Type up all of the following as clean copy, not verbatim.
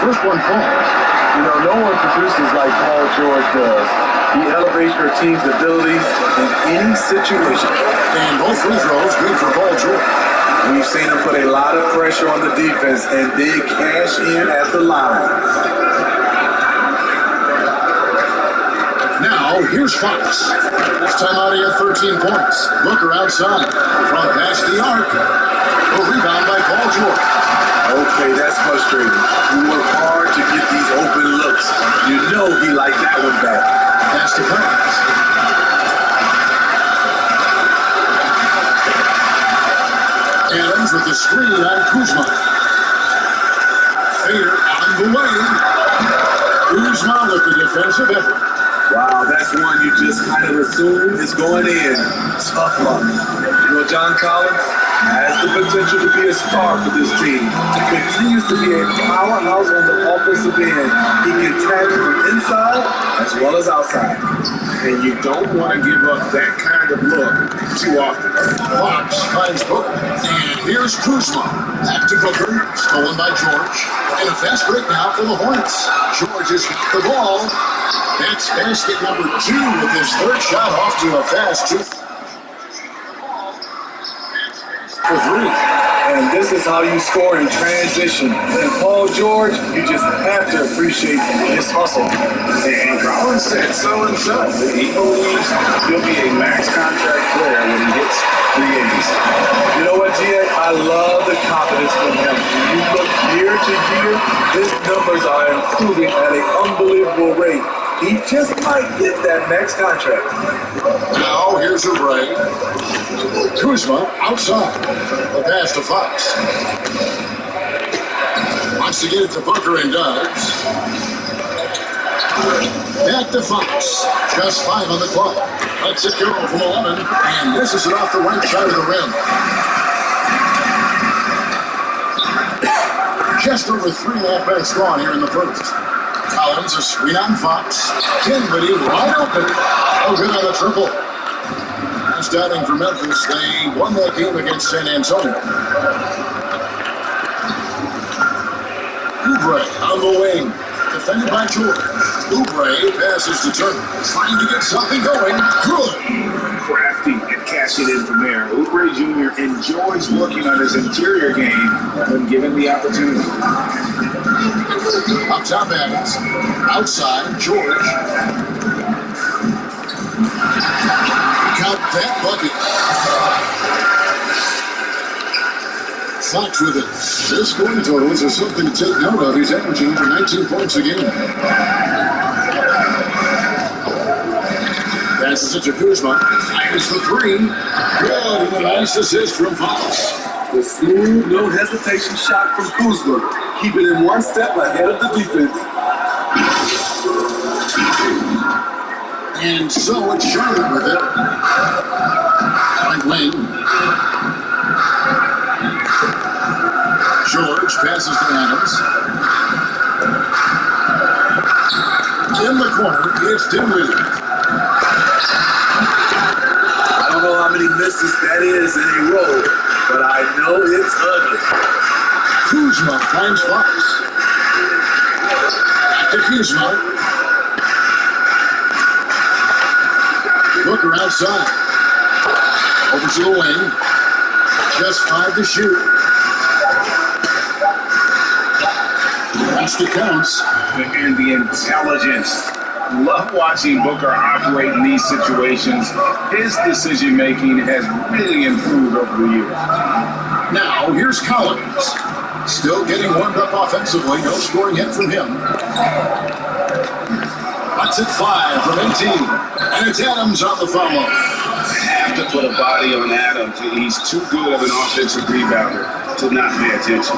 first one falls. You know, no one produces like Paul George does. He elevates your team's abilities in any situation. And both free throws good for Paul George. We've seen him put a lot of pressure on the defense, and they cash in at the line. Now, here's Fox. This time out, he had 13 points. Booker outside. From past the arc. A rebound by Paul George. Okay, that's frustrating. You work hard to get these open looks. You know he liked that one back. Pass to Collins. Adams with the screen on Kuzma. Fader on the way. Kuzma with the defensive effort. Wow, that's one you just kind of assume is going in. Tough luck. You know, John Collins has the potential to be a star for this team. He continues to be a powerhouse on the offensive end. He can tackle from inside as well as outside. And you don't want to give up that kind of look too often. Fox finds Booker. And here's Kuzma. Back to Booker. Stolen by George. And a fast break now for the Hornets. George has hit the ball. That's basket number 2 with his third shot off to a fast 2. For 3. And this is how you score in transition. And Paul George, you just have to appreciate his hustle. And Collins said so himself. He believes he'll be a max contract player when he hits free agency. You know what, Gia? I love the confidence from him. When you look year to year, his numbers are improving at an unbelievable rate. He just might get that next contract. Now, here's a break. Kuzma outside. The pass to Fox. Wants to get it to Booker and does. Back to Fox. Just 5 on the clock. Let's it go from 11. And this is it off the right side of the rim. Just over 3.5 minutes gone here in the first. Collins, a screen on Fox. Dinwiddie wide open. Oh, good on the triple. Nice downing for Memphis. They won that game against San Antonio. Oubre on the wing. Defended by George. Oubre passes to Turner. Trying to get something going. Good. Crafty and cashing in from there. Oubre Jr. enjoys working on his interior game when given the opportunity. Up top Adams. Outside, George. Count that bucket. Fox with it. This scoring totals are something to take note of. He's averaging over 19 points a game. Passes it to Kuzma. Fires for 3. Good. And a nice assist from Fox. The smooth, no hesitation shot from Kuzma, keeping him one step ahead of the defense. And so it's Charlotte with it. Right wing. George passes to Adams. In the corner, it's Dinwiddie. I don't know how many misses that is in a row, but I know it's ugly. Kuzma finds Fox. Back to Kuzma. Booker outside. Over to the wing. Just 5 to shoot. Basket counts. And the intelligence. Love watching Booker operate in these situations. His decision-making has really improved over the years. Now, here's Collins. Still getting warmed up offensively. No scoring hit from him. That's at 5 from 18. And it's Adams on the follow. Have to put a body on Adams. He's too good of an offensive rebounder to not pay attention.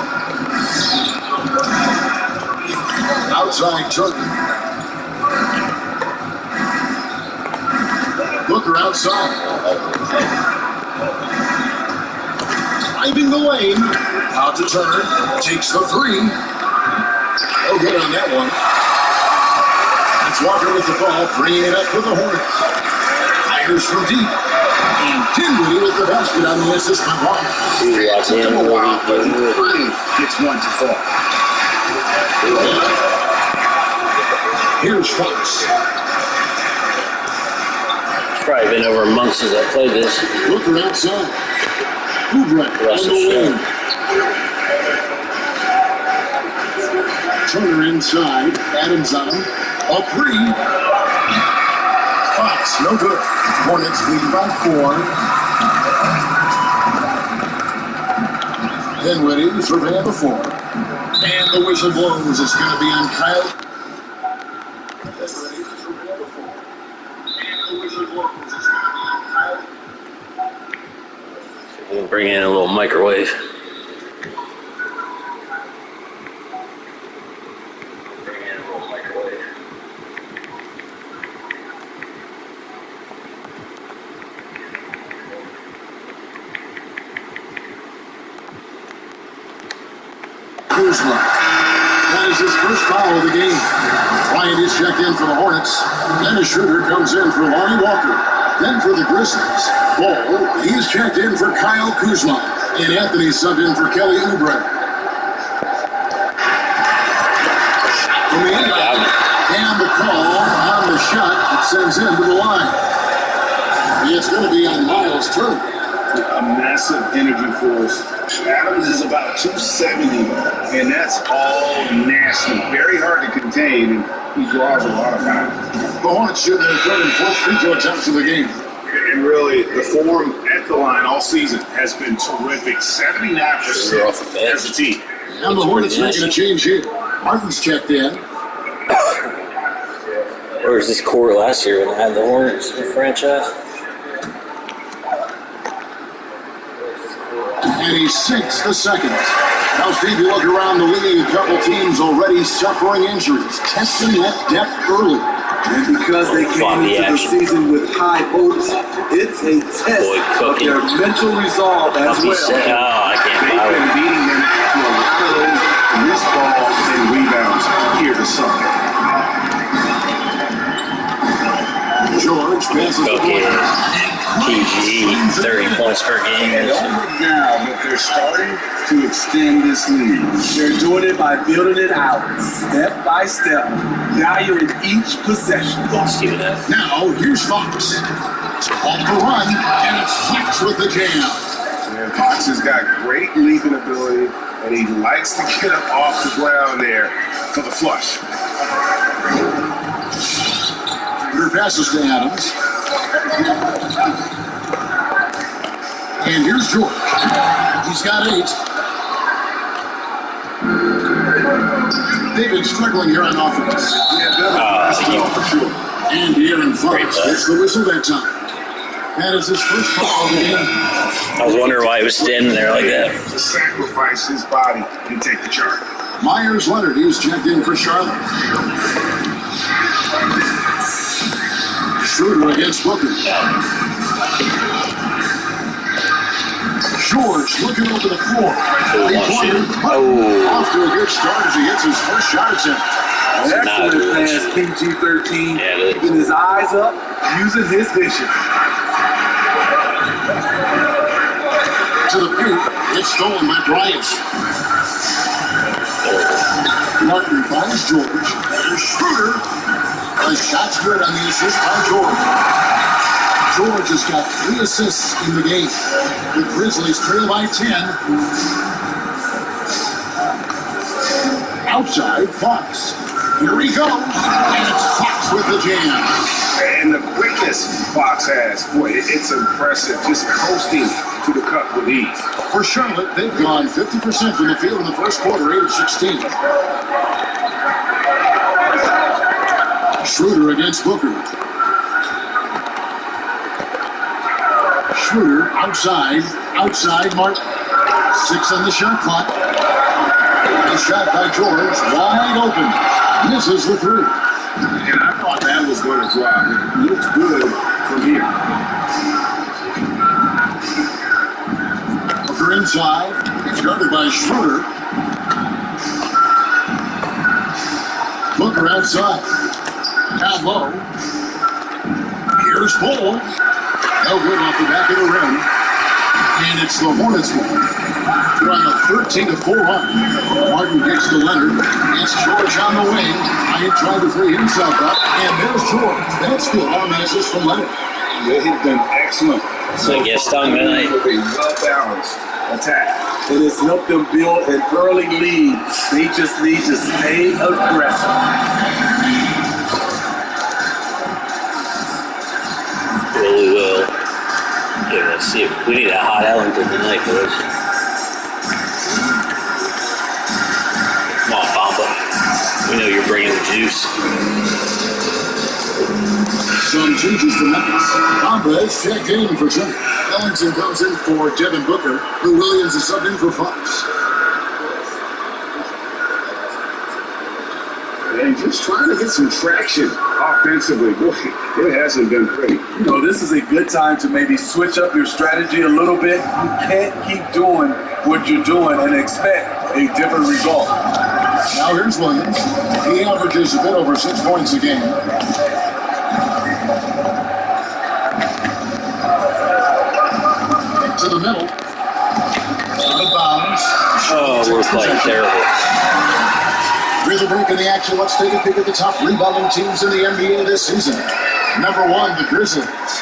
Outside Turner. Booker outside. Driving the lane. Out to Turner. Takes the 3. Oh, good on that one. It's Walker with the ball, bringing it up for the Hornets. Fires from deep. And Dinwiddie with the basket on the assist by Walker. It took him a while, but he finally gets one to fall. Here's Fox. It's probably been over a month since I played this. Booker outside. Oubre on the wing. Turner inside. Adams on him. A three. Fox, no good. Hornets lead by 4. Dinwiddie surveying the floor. And the whistle blows. It's going to be on Kyle. Dinwiddie surveying the floor. And the whistle blows. It's going to be on Kyle. We'll bring in a little microwave. Kuzma. That is his first foul of the game. Bryant is checked in for the Hornets. Dennis Schroeder comes in for Lonnie Walker. Then for the Grizzlies. Ball, he's checked in for Kyle Kuzma. And Anthony subbed in for Kelly Oubre. And the call on the shot that sends him to the line. It's going to be on Miles Turner. A massive energy force. Adams is about 270, and that's all nasty. Very hard to contain, and he draws a lot of fouls. The Hornets shooting their third and fourth free throw attempts of the game. And really, the form at the line all season has been terrific. 79% as a team. And the Hornets making a change here. Martin's checked in. Where was this court last year when they had the Hornets in the franchise? And he sinks the second. Now, Steve, you look around the league, a couple teams already suffering injuries, testing that depth early. And because they came into the season with high hopes, it's a test of their mental resolve as well. I can't They've been beating them to a lot of those missed balls and rebounds here this summer. George passes the ball. PG, 30 points per game. And over now that they're starting to extend this lead. They're doing it by building it out, step by step, valuing each possession. Now, here's Fox. Off the run, and it's Fox with the jam. And Fox has got great leaping ability, and he likes to get up off the ground there for the flush. Her passes to Adams. And here's George. He's got 8. They've been struggling here on offense. And Aaron Fox gets the whistle that time. That is his first foul of the game. I was wondering why he was standing there like that. To sacrifice his body and take the charge. Myers Leonard, he was checked in for Charlotte. Schroeder against Booker. George looking over the floor. Off to a good start as he hits his first shot attempt. Excellent pass, PG-13. Keeping his eyes up, using his vision. To the paint, it's stolen by Bryant. Martin finds George. And Schroeder. The shot's good on the assist by George. George has got 3 assists in the game. The Grizzlies trail by 10. Outside, Fox. Here he goes. And it's Fox with the jam. And the quickness Fox has, boy, it's impressive. Just coasting to the cup with ease. For Charlotte, they've gone 50% from the field in the first quarter, 8 of 16. Schroeder against Booker. Schroeder outside Martin. 6 on the shot clock. The shot by George, wide open. Misses the 3. And I thought that was going to drop. It looks good from here. Booker inside. It's guarded by Schroeder. Booker outside. Down low. Here's Bull. No good off the back of the rim. And it's the Hornets one. They're on a 13-4 run. Martin gets to Leonard. It's George on the wing. Bryant trying to free himself up. And there's George. That's good on the assist from Leonard. They've been excellent. So I guess stung tonight. With a well-balanced attack. It has helped them build an early lead. They just need to stay aggressive. Really will. Yeah, let's see. We need a hot Ellington tonight, boys. Come on, Bamba. We know you're bringing the juice. Some changes for Memphis. Bamba is checked in for center. Ellington comes in for Devin Booker. Lou Williams is subbed in for Fox. And just trying to get some traction offensively. Boy, it hasn't been pretty. You know, this is a good time to maybe switch up your strategy a little bit. You can't keep doing what you're doing and expect a different result. Now here's Williams. He averages a bit over 6 points a game. To the middle. Out of bounds. Oh, we're playing terrible. Here's a break in the action. Let's take a peek at the top rebounding teams in the NBA this season. Number 1, the Grizzlies.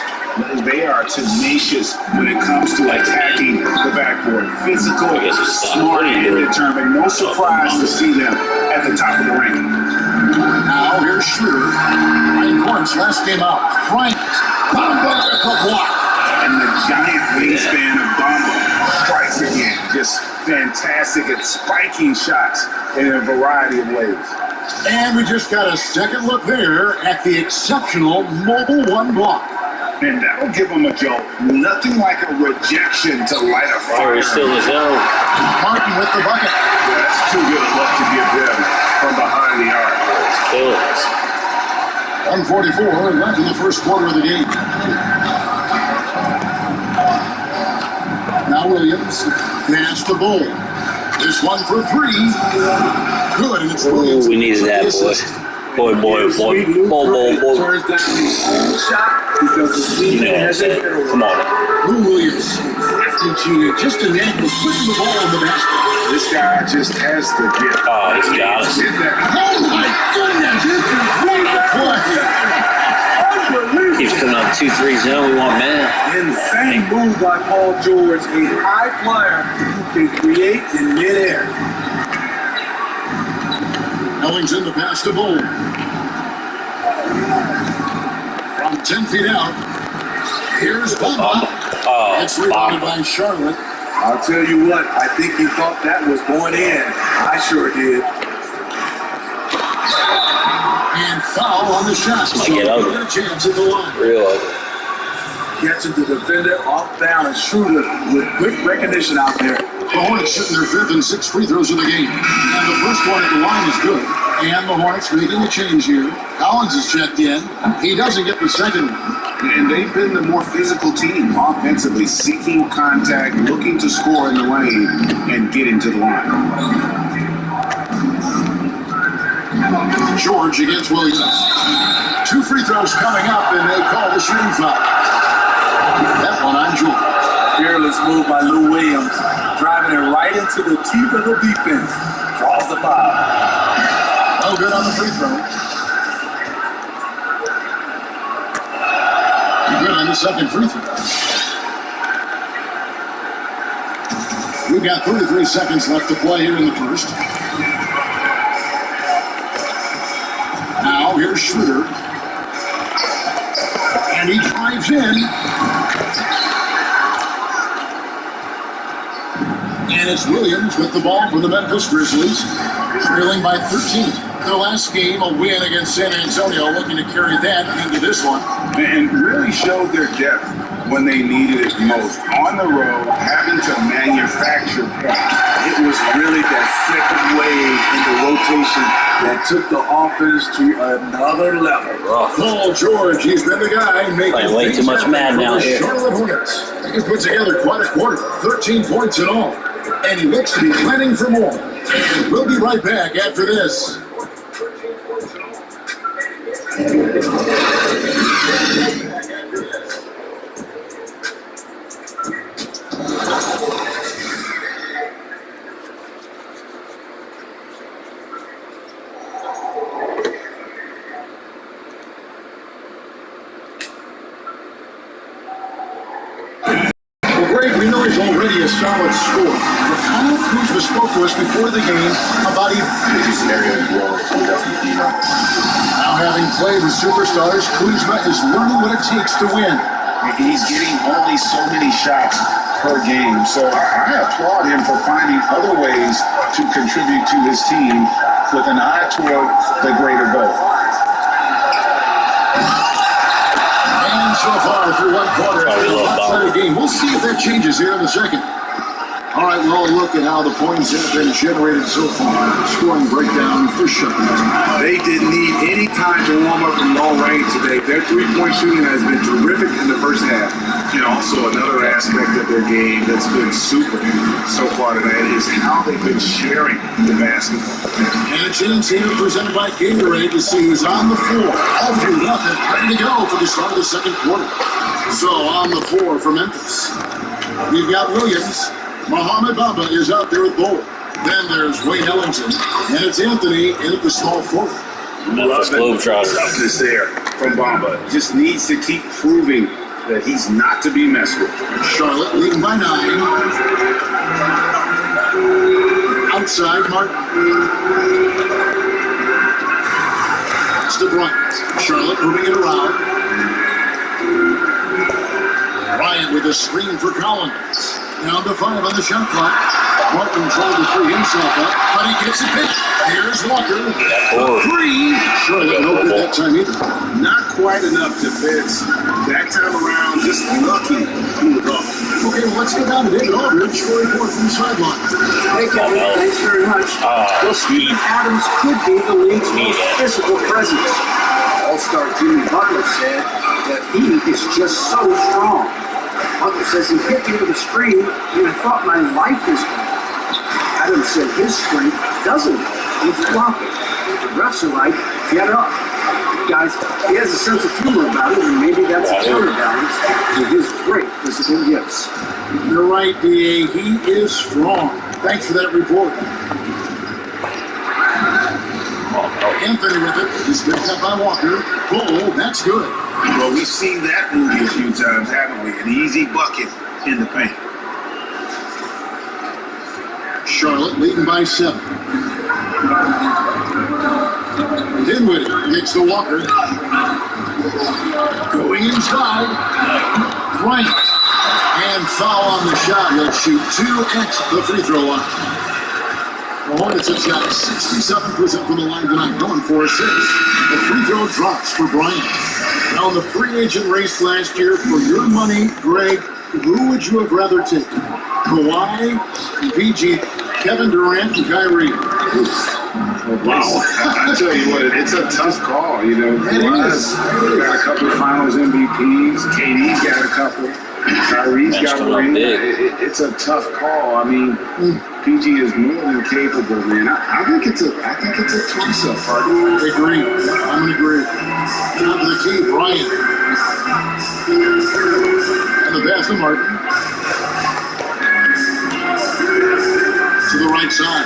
They are tenacious when it comes to attacking the backboard. Physical, smart, and determined. No surprise to see them at the top of the ranking. Now here's Schroeder. Ryan Corns last game out. Bryant. Bamba with the block. And the giant wingspan of Bamba strikes again. Just fantastic at spiking shots in a variety of ways. And we just got a second look there at the exceptional mobile one block. And that'll give him a jolt. Nothing like a rejection to light a fire. Oh, he's still in his own. Martin with the bucket. Yeah, that's too good a look to give them from behind the arc. Still is. 1:44 left in the first quarter of the game. Now Williams has the bowl. This one for 3. Good, and it's Williams. We needed that, boy. Boy. Turns down the shot because the team You know what I'm has saying. it. Come on. Lou Williams. Crafty cheated. Just a knack of putting the ball in the basket. This guy just has to get. Oh, he's got us. Hit that. Oh my goodness! This is great play. Keeps coming up 2-3 zone. We want man. Insane move by Paul George, a high flyer who can create in midair. Ellington to pass the ball. From 10 feet out. Here's Bamba. Oh, It's rebounded by Charlotte. I'll tell you what, I think he thought that was going in. I sure did. And foul on the shot. This might get ugly. A chance at the line. Real ugly. Catching the defender off balance. Schroeder with quick recognition out there. The Hornets shooting their 5th and 6th free throws of the game. And the first one at the line is good. And the Hornets making a change here. Collins is checked in. He doesn't get the second one. And they've been the more physical team offensively, seeking contact, looking to score in the lane, and getting to the line. George against Williams. 2 free throws coming up, and they call the shooting foul. That one on George. Fearless move by Lou Williams, driving it right into the teeth of the defense. Draws the foul. No good on the free throw. Good on the second free throw. We've got 33 seconds left to play here in the first. Now here's Schroeder. And he drives in. And it's Williams with the ball for the Memphis Grizzlies. Trailing by 13. Their last game, a win against San Antonio, looking to carry that into this one. And really showed their depth when they needed it most. On the road, having to manufacture points. It was really that second wave in the rotation that took the offense to another level. Paul George, he's been the guy making Playing way too much Madden out here. Charlotte Hornets. He put together quite a quarter, 13 points in all. And he looks to be planning for more. And we'll be right back after this. Greg, we know he's already a solid scorer, but Kyle Kuzma spoke to us before the game about This area of growth, so definitely, now having played with superstars, Kuzma is learning what it takes to win. he's getting only so many shots per game, so I applaud him for finding other ways to contribute to his team with an eye toward the greater goal. And so far through one quarter, lopsided game. We'll see if that changes here in the second. All right, well, look at how the points have been generated so far. Scoring breakdown for Charlotte. They didn't need any time to warm up in long range today. Their three-point shooting has been terrific in the first half. And also another aspect of their game that's been super so far tonight is how they've been sharing the basketball. And a chance here presented by Gatorade to see who's on the floor. All fueled up and ready to go for the start of the second quarter. So on the floor for Memphis, we've got Williams. Mohamed Bamba is out there with Bull. Then there's Wayne Ellington. And it's Anthony in at the small forward. Memphis Globetrotters. Toughness there from Bamba. Just needs to keep proving that he's not to be messed with. Charlotte leading by 9. Outside, Martin. That's to Bryant. Charlotte moving it around. Bryant with a screen for Collins. Down to 5 on the shot clock. Martin trying to free himself up, but he gets it picked. Here's Walker. The 3. Charlotte no good that time either. Not quite enough defense. That time around, just lucky he was off. Okay, well, let's get down to David Aldridge for a report from the sideline. Hey, Kevin, thanks very much. Well, Steven Adams could be the league's most physical presence. All-star Jimmy Butler said that he is just so strong. Butler says he hit me with a screen, and I thought my life was gone. Adams said his strength doesn't help with blocking. The refs are like, get up. Guys, he has a sense of humor about it, and maybe that's a counterbalance to his great physical gifts. You're right, D.A. He is strong. Thanks for that report. Anthony with it. He's picked up by Walker. Bull, that's good. Well, we've seen that movie a few times, haven't we? An easy bucket in the paint. Charlotte leading by 7. Dinwiddie gets to Walker. Going inside. Bryant. And foul on the shot. He'll shoot 2 at the free throw line. The Hornets have shot 67% from the line tonight, going for a 6. The free throw drops for Bryant. Now in the free agent race last year, for your money, Greg, who would you have rather taken? Kawhi, PG, Kevin Durant, and Kyrie? Wow. I tell you what, it's a tough call, you know. Kawhi's got a couple of finals MVPs. KD's got a couple. Kyrie's got a ring. It's a tough call. I mean, PG is more than capable, man. I think it's a toss-up, partner. I agree. I'm going to agree. Down to the key, Bryant. And the pass to Martin. To the right side.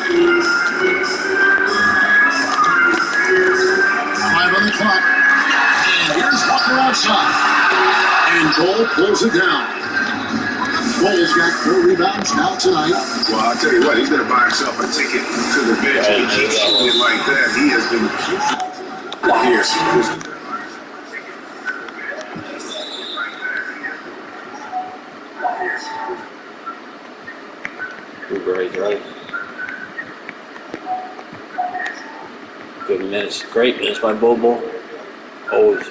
5 on the clock. And here's Walker outside. And Cole pulls it down. Cole's got 4 rebounds now tonight. Well, I'll tell you what, he's going to buy himself a ticket to the bench. If he keeps shooting like that, he has been here. Right. Good minutes. Great minutes by Bobo. Always.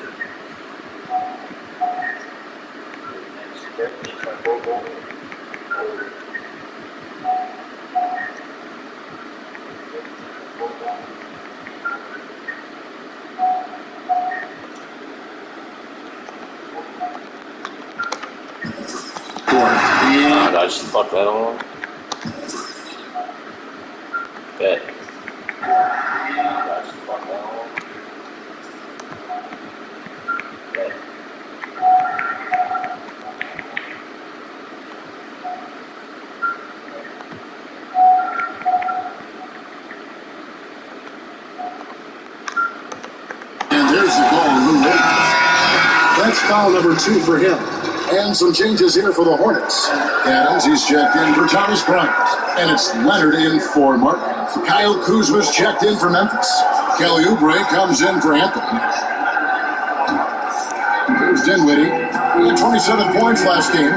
God, I just fucked that on. Bet. I just fucked that on. Bet. And there's the call. That's foul number 2 for him. And some changes here for the Hornets. Adams, he's checked in for Thomas Bryant. And it's Leonard in for Martin. Kyle Kuzma's checked in for Memphis. Kelly Oubre comes in for Anthony. Here's Dinwiddie. He had 27 points last game.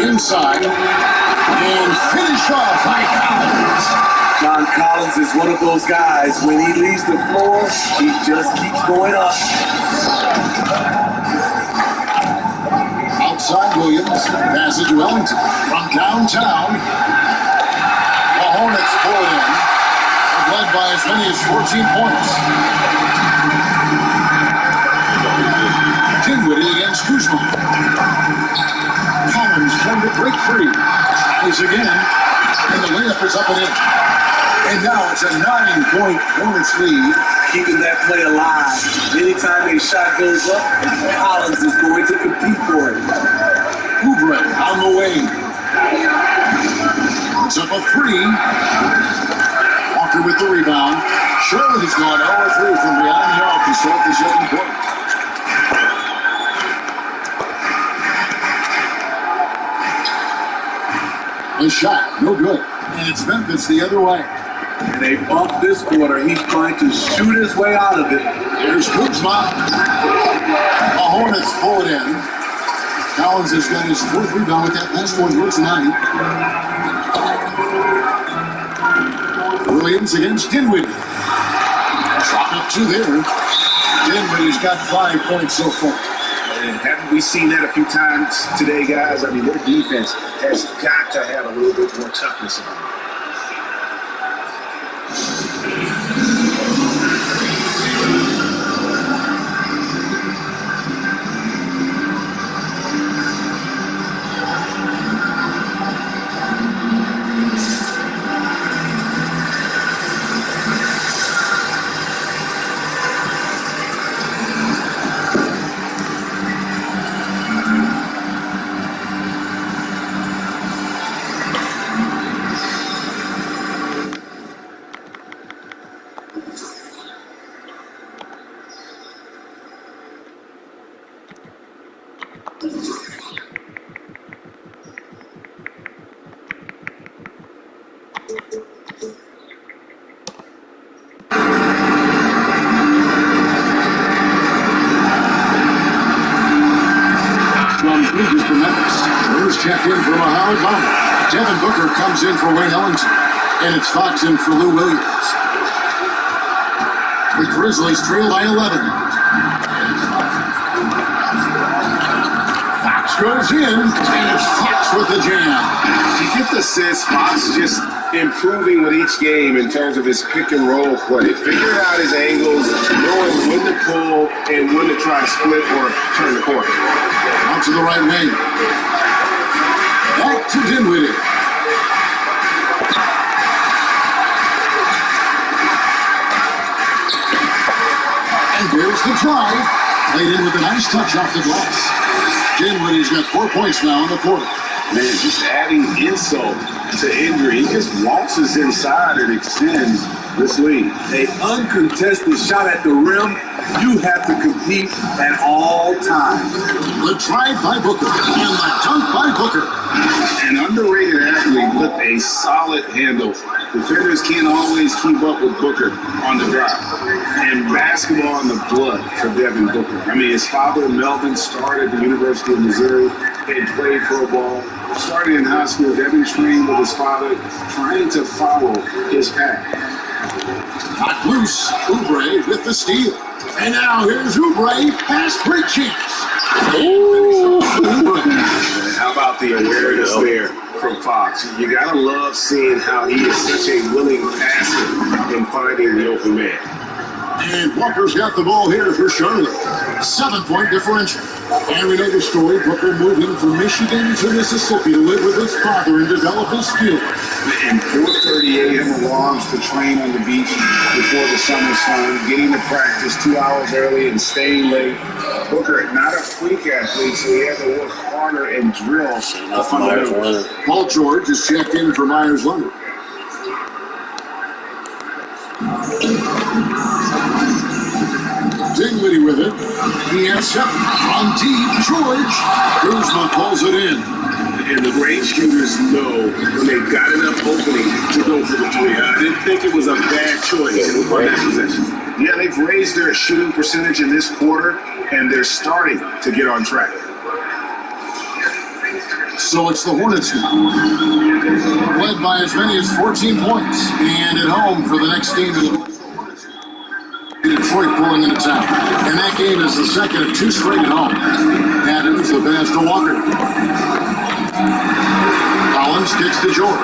Inside. And finish off by Collins. John Collins is one of those guys. When he leaves the floor, he just keeps going up. Outside Williams. Pass it to Ellington. From downtown. The Hornets pull it in. Led by as many as 14 points. Dinwiddie against Kuzma. Collins trying to break free. Tries again. And the layup is up and in. And now it's a 9-point Hornets lead. Keeping that play alive. Anytime a shot goes up, Collins is going to compete for it. Oubre on the wing. It's up a 3. Walker with the rebound. Sherwood has gone 0-3 from beyond the arc to start the second quarter. A shot, no good. And it's Memphis the other way. And they bump this quarter. He's trying to shoot his way out of it. Here's Kuzma. The Hornets pull it in. Collins has got his 4th rebound with that last one here tonight. Williams against Dinwiddie. Drop it to there. Dinwiddie's got 5 points so far. And haven't we seen that a few times today, guys? I mean, their defense has got to have a little bit more toughness in it. Check in for Mohamed Bamba. Devin Booker comes in for Wayne Ellington. And it's Fox in for Lou Williams. The Grizzlies trail by 11. Fox goes in, and it's Fox with the jam. You get the sense Fox just improving with each game in terms of his pick and roll play. Figuring out his angles, knowing when to pull and when to try to split or turn the court. Out to the right wing. Back to Dinwiddie. And there's the drive. Played in with a nice touch off the glass. Dinwiddie's got 4 points now in the quarter. Man, just adding insult to injury. He just waltzes inside and extends this lead. An uncontested shot at the rim. You have to compete at all times. The drive by Booker and the dunk by Booker. An underrated athlete with a solid handle. Defenders can't always keep up with Booker on the drive. And basketball in the blood for Devin Booker. I mean, his father, Melvin, started at the University of Missouri and played pro ball. Started in high school, Devin trained with his father, trying to follow his path. Got loose. Oubre with the steal. And now here's Oubre. Pass break chance. Ooh. How about the awareness there from Fox? You gotta love seeing how he is such a willing passer in finding the open man. And Walker's got the ball here for Charlotte. 7-point differential. And we know the story. Booker moving from Michigan to Mississippi to live with his father and develop his skill. And 4:30 a.m. alarms to train on the beach before the summer sun, getting to practice 2 hours early and staying late. Booker, not a freak athlete, so he had to work harder and drill the fundamentals. Paul George is checked in for Myers Leonard. Dinwiddie Dinwiddie with it. He has 7. On deep, George. Kuzma pulls it in. And the great shooters know when they've got enough opening to go for the 3. I didn't think it was a bad choice on that possession. Yeah, they've raised their shooting percentage in this quarter, and they're starting to get on track. So it's the Hornets now, led by as many as 14 points, and at home for the next game. Detroit pulling into town, and that game is the second of 2 straight at home. Adams, the pass to Walker. Collins kicks to George.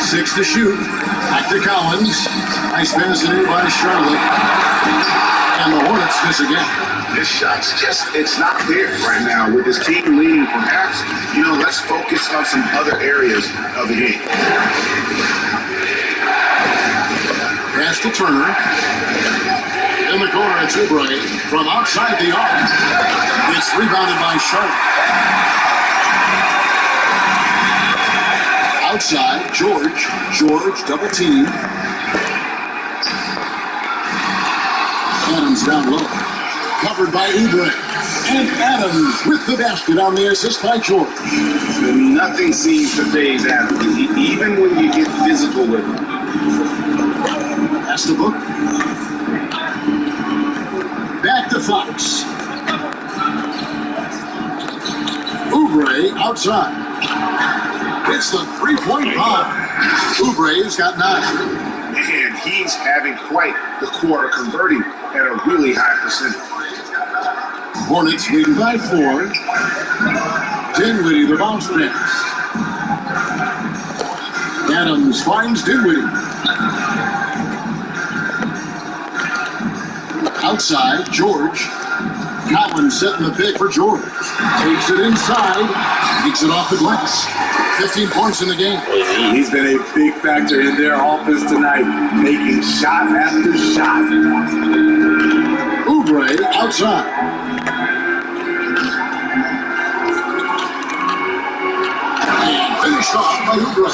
6 to shoot. Back to Collins. Nice pass in by Charlotte, and the Hornets miss again. This shot's just, it's not there right now. With this team leading, perhaps, let's focus on some other areas of the game. Pass to Turner. In the corner, it's Oubre from outside the arc. It's rebounded by Charlotte. Outside, George. George, double team. Adams down low. Covered by Oubre. And Adams with the basket on the assist by George. Nothing seems to phase Adams, even when you get physical with him. Pass to Book. Back to Fox. Oubre outside. It's the 3-point bomb. Oubre's got 9. And he's having quite the quarter, converting at a really high percentage. Hornets leading by 4. Dinwiddie, the bounce pass. Adams finds Dinwiddie. Outside, George. Collins setting the pick for George. Takes it inside. Takes it off the glass. 15 points in the game. He's been a big factor in their offense tonight, making shot after shot. Oubre outside. And finished off by Oubre.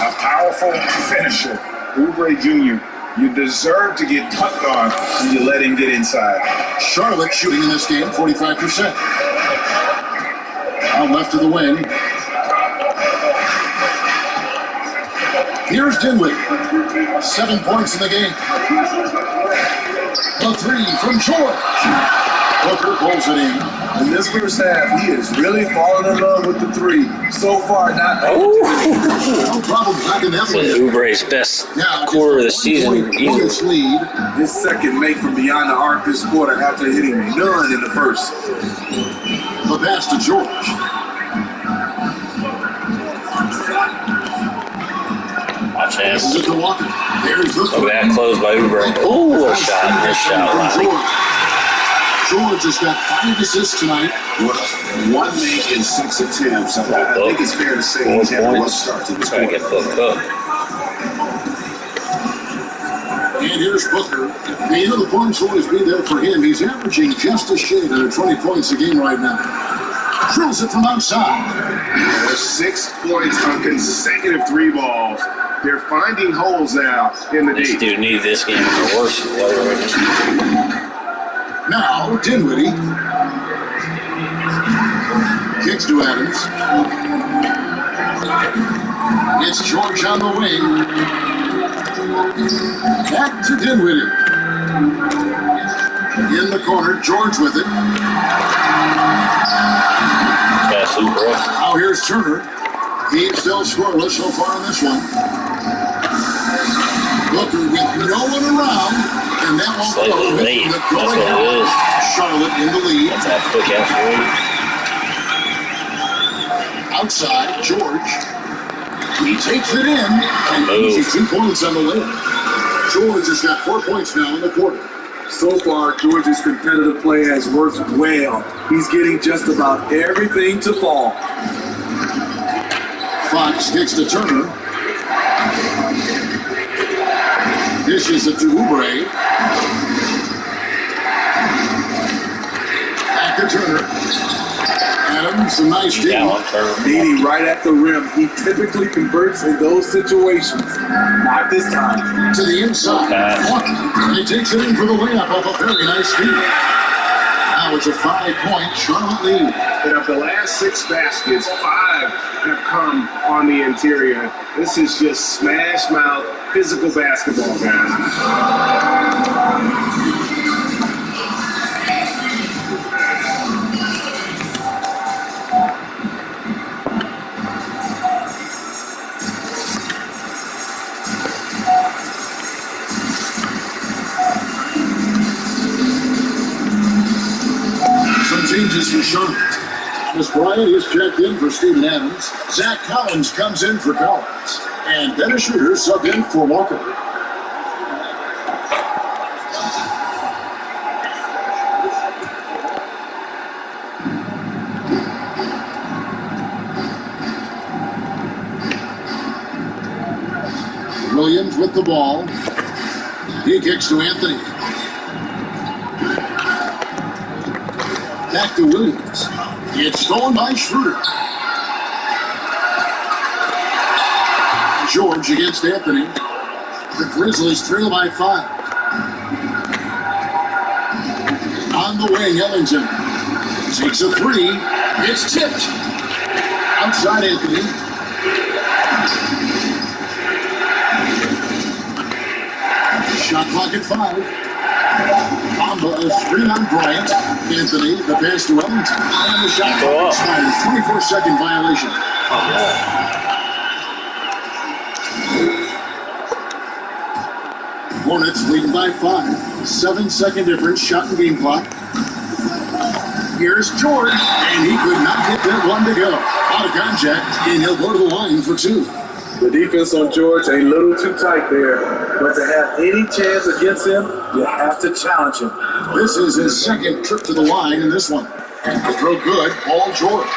A powerful finisher. Oubre Jr., you deserve to get dunked on when you let him get inside. Charlotte shooting in this game, 45%. Out left of the wing. Here's Dinwiddie. 7 points in the game. The 3 from George. Booker pulls it in. In this first half, he is really falling in love with the 3. So far, not. No problem back in that one. Oubre's best quarter of the season. Easily. Lead. His second make from beyond the arc this quarter after hitting none in the first. The pass to George. Watch out. This is it to Walker. There's this Look at that close by Oubre. Ooh, a shot. Nice shot, Ronnie. George has got 5 assists tonight. 1 make in 6 attempts. I think it's fair to say he's had a rough start to this Trying to quarter. get booked up. And here's Booker. The points will always be there for him. He's averaging just a shade under 20 points a game right now. Drills it from outside. There's 6 points on consecutive 3 balls. They're finding holes now in the This deep. dude needs this game in the worst way right now. Now, Dinwiddie. Kicks to Adams. It's George on the wing. Back to Dinwiddie. In the corner, George with it. Pass Oubre. Now here's Turner. He's still scoreless so far in this one. Booker with no one around, and that won't Slightly go. late. That's what it is. Charlotte in the lead. That's that quick ass Outside, George. He takes it in, and easy 2 points on the way. George has got 4 points now in the quarter. So far, George's competitive play has worked well. He's getting just about everything to fall. Fox kicks to Turner. Dishes it to Oubre. Back to Turner. Adams, a nice Yeah, deal. one turn. Meaning right at the rim, he typically converts in those situations. Not this time. To the inside. Pass. And he takes it in for the layup off a very nice feed. Now it's a 5-point Charlotte lead. And of the last 6 baskets, 5 have come on the interior. This is just smash mouth, physical basketball, guys. Some changes for Charlotte. Miss Bryant is checked in for Steven Adams. Zach Collins comes in for Collins. And Dennis Schroeder subbed in for Walker. Williams with the ball. He kicks to Anthony. Back to Williams. It's stolen by Schroeder. George against Anthony. The Grizzlies trail by 5. On the wing, Ellington takes a 3. It's tipped. Outside Anthony. Shot clock at 5. Bamba, a screen on Bryant. Anthony, the pass to Ellington. And the shot clock expires. 24-second violation. Hornets leading by 5. 7-second difference. Shot and game clock. Here's George, and he could not get that one to go. Out of contact, and he'll go to the line for 2. The defense on George a little too tight there, but to have any chance against him, you have to challenge him. This is his second trip to the line in this one. The throw good, Paul George.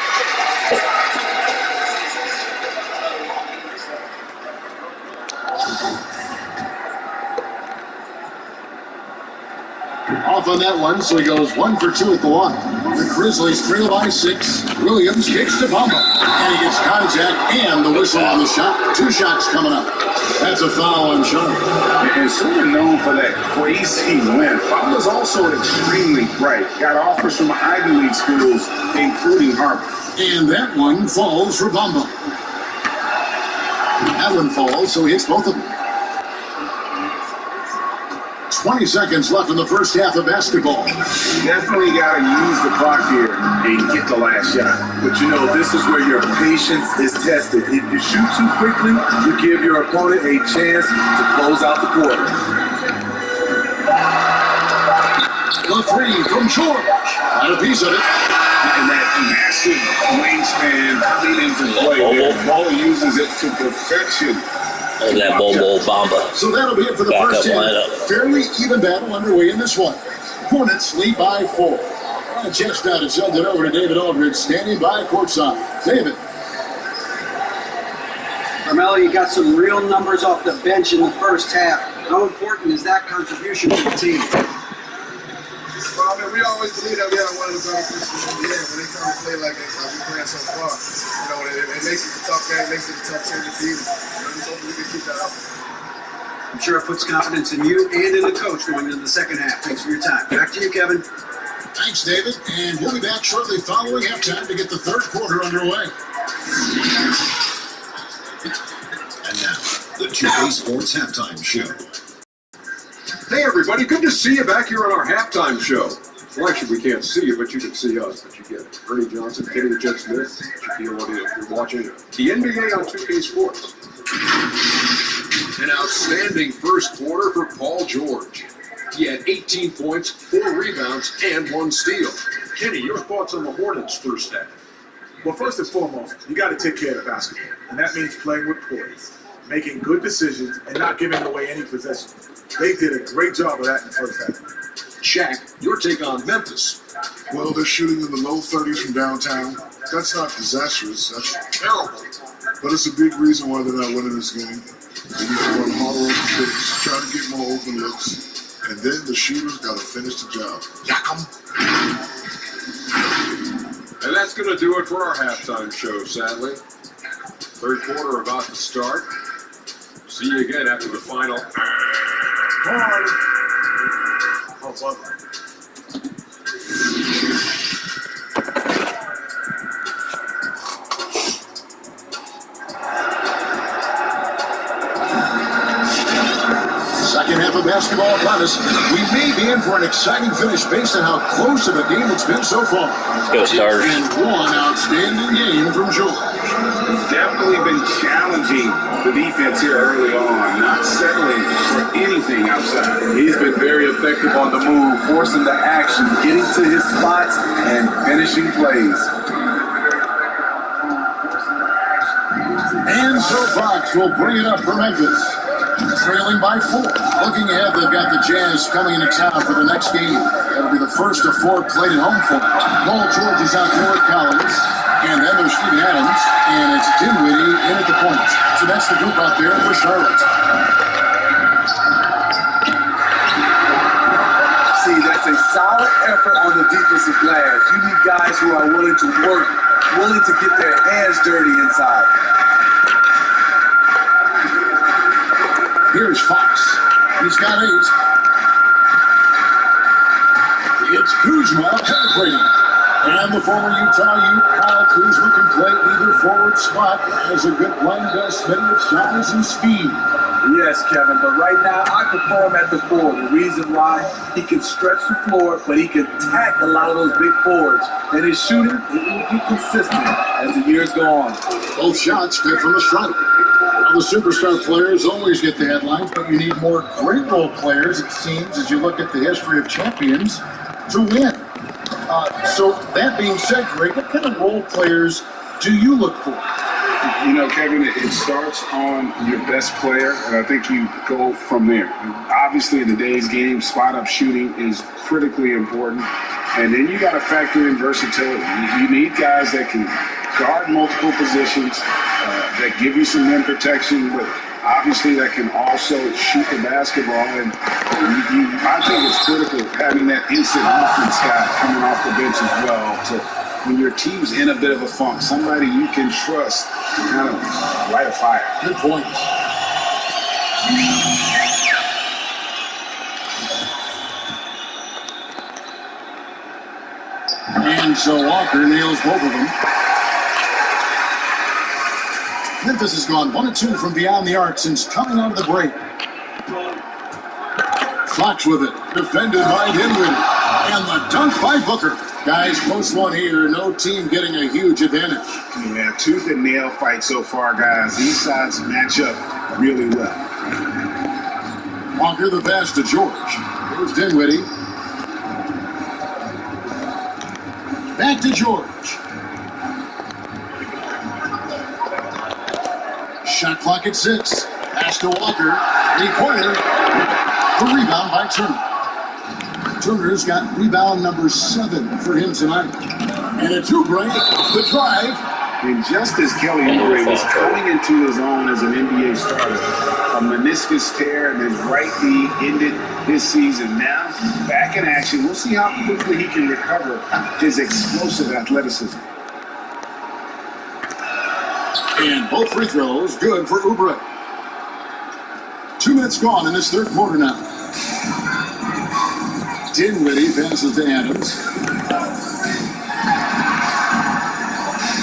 Off on that one, so he goes 1 for 2 at the line. The Grizzlies trail by 6. Williams kicks to Bamba, and he gets contact and the whistle on the shot. 2 shots coming up. That's a foul on Charlotte. And sort of known for that crazy win. Bamba's also extremely bright. Got offers from Ivy League schools, including Harvard. And that one falls for Bamba. That one falls, so he hits both of them. 20 seconds left in the first half of basketball. Definitely got to use the clock here and get the last shot. But you know, this is where your patience is tested. If you shoot too quickly, you give your opponent a chance to close out the quarter. The 3 from George. Got a piece of it. And that massive wingspan coming into play. Ball uses it to perfection. Look at that Bobo Bamba. So that'll be it for the first half. Fairly even battle underway in this one. Hornets lead by 4. On a chest down and sends it over to David Aldridge, standing by courtside. David. Carmelo, you got some real numbers off the bench in the first half. How important is that contribution to the team? Well, I mean, we always believe that we have one of the better pieces in the NBA. When they come to play like we're playing so far, you know, it makes it a tough game, it makes it a tough team to beat. Just hope we can keep that up. I'm sure it puts confidence in you and in the coach going into the second half. Thanks for your time. Back to you, Kevin. Thanks, David. And we'll be back shortly following halftime to get the third quarter underway. And now, the 2K Sports Halftime Show. Hey everybody, good to see you back here on our halftime show. Well, actually, we can't see you, but you can see us. But you get it. Ernie Johnson, Kenny the Jet Smith, Shaquille O'Neal. You're watching the NBA on 2K Sports. An outstanding first quarter for Paul George. He had 18 points, 4 rebounds, and 1 steal. Kenny, your thoughts on the Hornets' first half? Well, first and foremost, you got to take care of the basketball. And that means playing with poise, making good decisions, and not giving away any possession. They did a great job of that in the first half. Shaq, your take on Memphis. Well, they're shooting in the low 30s from downtown. That's not disastrous. That's terrible. But it's a big reason why they're not winning this game. They need to run harder on the picks, try to get more open looks, and then the shooters got to finish the job. Yakum. And that's going to do it for our halftime show, sadly. Third quarter about to start. See you again after the final. Oh, basketball upon us, we may be in for an exciting finish based on how close of a game it's been so far. Let's go, Stars. It's been one outstanding game from George. It's definitely been challenging the defense here early on, not settling for anything outside. He's been very effective on the move, forcing the action, getting to his spots, and finishing plays. And so Fox will bring it up for Memphis. Trailing by 4. Looking ahead, they've got the Jazz coming into town for the next game. That'll be the first of 4 played at home for them. Paul George is out there with Collins. And then there's Steven Adams. And it's Dinwiddie in at the point. So that's the group out there for Charlotte. See, that's a solid effort on the defensive glass. You need guys who are willing to work, willing to get their hands dirty inside. Here's Fox. He's got 8. It's Kuzma penetrating. And the former Utah Ute, Kyle Kuzma, can play either forward spot. Has a good blend of steady of size and speed. Yes, Kevin, but right now I prefer him at the 4. The reason why, he can stretch the floor, but he can attack a lot of those big forwards. And his shooting, it will be consistent as the years go on. Both shots good from the striker. Now, the superstar players always get the headlines, but you need more great role players, it seems, as you look at the history of champions, to win. So that being said, Greg, what kind of role players do you look for? You know, Kevin, it starts on your best player, and I think you go from there. Obviously, in today's game, spot-up shooting is critically important, and then you got to factor in versatility. You need guys that can guard multiple positions, that give you some rim protection, but obviously that can also shoot the basketball. And I think it's critical having that instant offense guy coming off the bench as well to, when your team's in a bit of a funk, somebody you can trust to kind of light a fire. Good point. And so Walker nails both of them. Memphis has gone 1-2 from beyond the arc since coming out of the break. Fox with it, defended by Dinwiddie. And the dunk by Booker. Guys, close one here. No team getting a huge advantage. Yeah, tooth and nail fight so far, guys. These sides match up really well. Walker the pass to George. Here's Dinwiddie. Back to George. Shot clock at 6. Pass to Walker. 3-pointer. The rebound by Turner. Turner's got rebound number 7 for him tonight. And a 2-break. The drive. And just as Kelly Oubre was coming into his own as an NBA starter, a meniscus tear in his right knee ended his season. Now, back in action. We'll see how quickly he can recover his explosive athleticism. And both free throws good for Oubre. 2 minutes gone in this third quarter now. Dinwiddie passes to Adams.